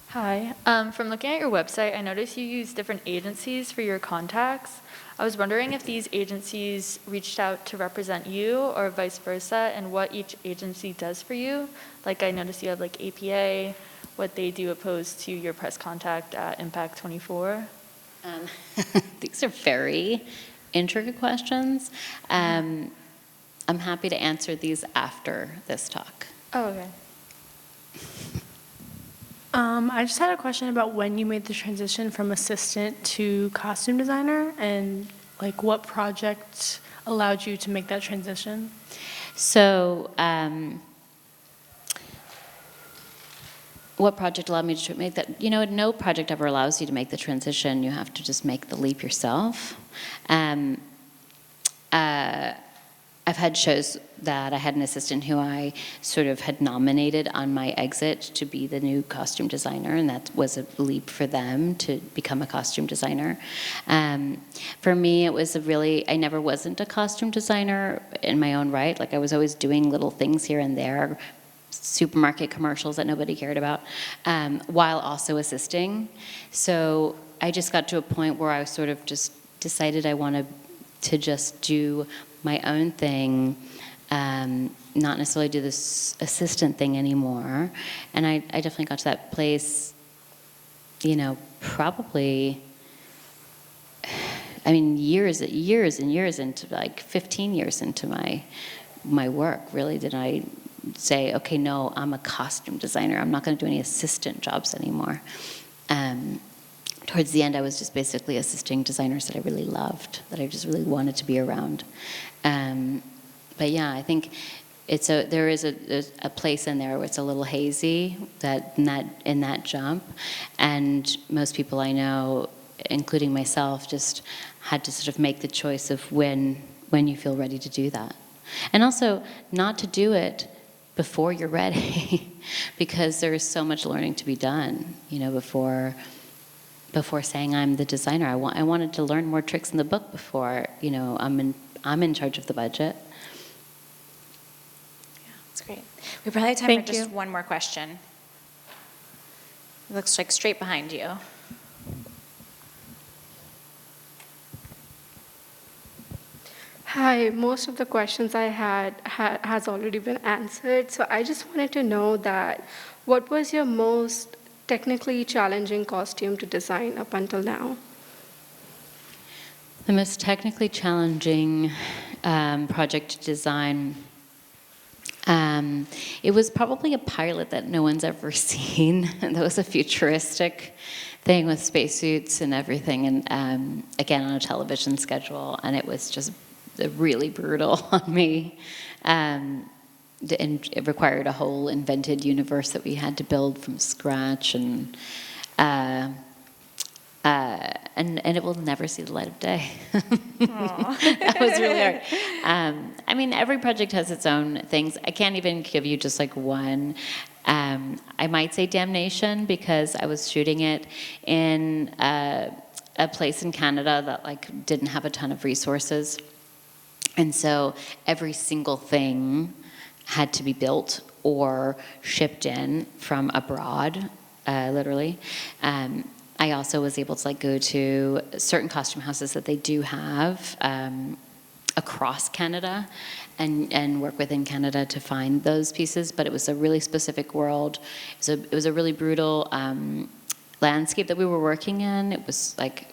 O: Hi. From looking at your website, I noticed you use different agencies for your contacts. I was wondering if these agencies reached out to represent you or vice versa, and what each agency does for you. Like I noticed you have like APA, what they do opposed to your press contact at Impact 24.
B: These are very intricate questions. I'm happy to answer these after this talk.
O: Oh, okay.
P: I just had a question about when you made the transition from assistant to costume designer, and like what project allowed you to make that transition?
B: So, what project allowed me to make that? You know, no project ever allows you to make the transition. You have to just make the leap yourself. I've had shows that I had an assistant who I sort of had nominated on my exit to be the new costume designer, and that was a leap for them to become a costume designer. For me, it was I never wasn't a costume designer in my own right. Like I was always doing little things here and there, supermarket commercials that nobody cared about, while also assisting. So I just got to a point where I sort of just decided I wanted to just do my own thing, not necessarily do this assistant thing anymore. And I definitely got to that place, you know, probably, I mean, years and years into, like 15 years into my work, really, did I say, okay, no, I'm a costume designer. I'm not going to do any assistant jobs anymore. Towards the end, I was just basically assisting designers that I really loved, that I just really wanted to be around. But yeah, I think there is a place in there where it's a little hazy in that jump, and most people I know, including myself, just had to sort of make the choice of when you feel ready to do that, and also not to do it before you're ready, because there is so much learning to be done, you know, before saying I'm the designer. I wanted to learn more tricks in the book before, you know, I'm in charge of the budget.
A: Yeah, that's great. We probably have time for just one more question. It looks like straight behind you.
Q: Hi, most of the questions I had has already been answered. So I just wanted to know that what was your most technically challenging costume to design up until now?
B: The most technically challenging project to design, it was probably a pilot that no one's ever seen. That was a futuristic thing with spacesuits and everything, and again on a television schedule, and it was just really brutal on me. And it required a whole invented universe that we had to build from scratch, and it will never see the light of day. That was really hard. I mean, every project has its own things. I can't even give you just like one. I might say Damnation, because I was shooting it in a place in Canada that like didn't have a ton of resources, and so every single thing had to be built or shipped in from abroad, literally. I also was able to like go to certain costume houses that they do have across Canada and work within Canada to find those pieces, but it was a really specific world. It was a really brutal landscape that we were working in. It was like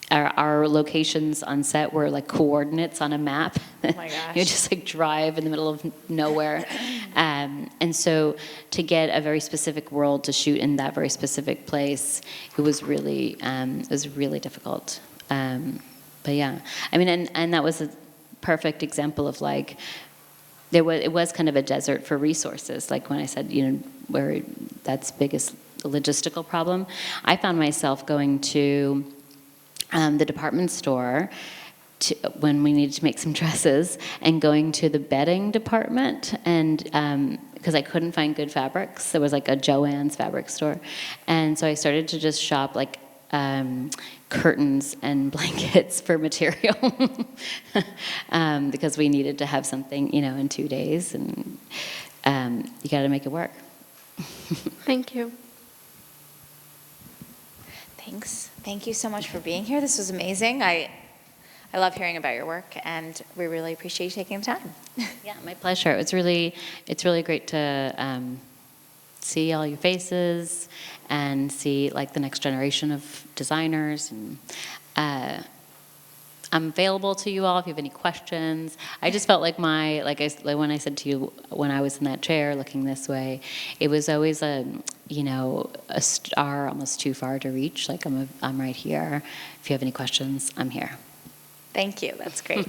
B: our locations on set were like coordinates on a map.
A: Oh my gosh.
B: You would just like drive in the middle of nowhere. And so to get a very specific world to shoot in that very specific place, it was really difficult. But yeah, I mean, and that was a perfect example of like, it was kind of a desert for resources. Like when I said, you know, where that's biggest logistical problem, I found myself going to the department store when we needed to make some dresses, and going to the bedding department, and because I couldn't find good fabrics. There was like a Joann's fabric store. And so I started to just shop like curtains and blankets for material because we needed to have something, in 2 days, and you got to make it work.
Q: Thank you.
A: Thanks. Thank you so much for being here. This was amazing. I love hearing about your work, and we really appreciate you taking the time.
B: Yeah, my pleasure. It's really great to see all your faces and see like the next generation of designers. And I'm available to you all if you have any questions. I just felt like when I said to you when I was in that chair looking this way, it was always a star almost too far to reach. Like I'm right here. If you have any questions, I'm here.
A: Thank you. That's great.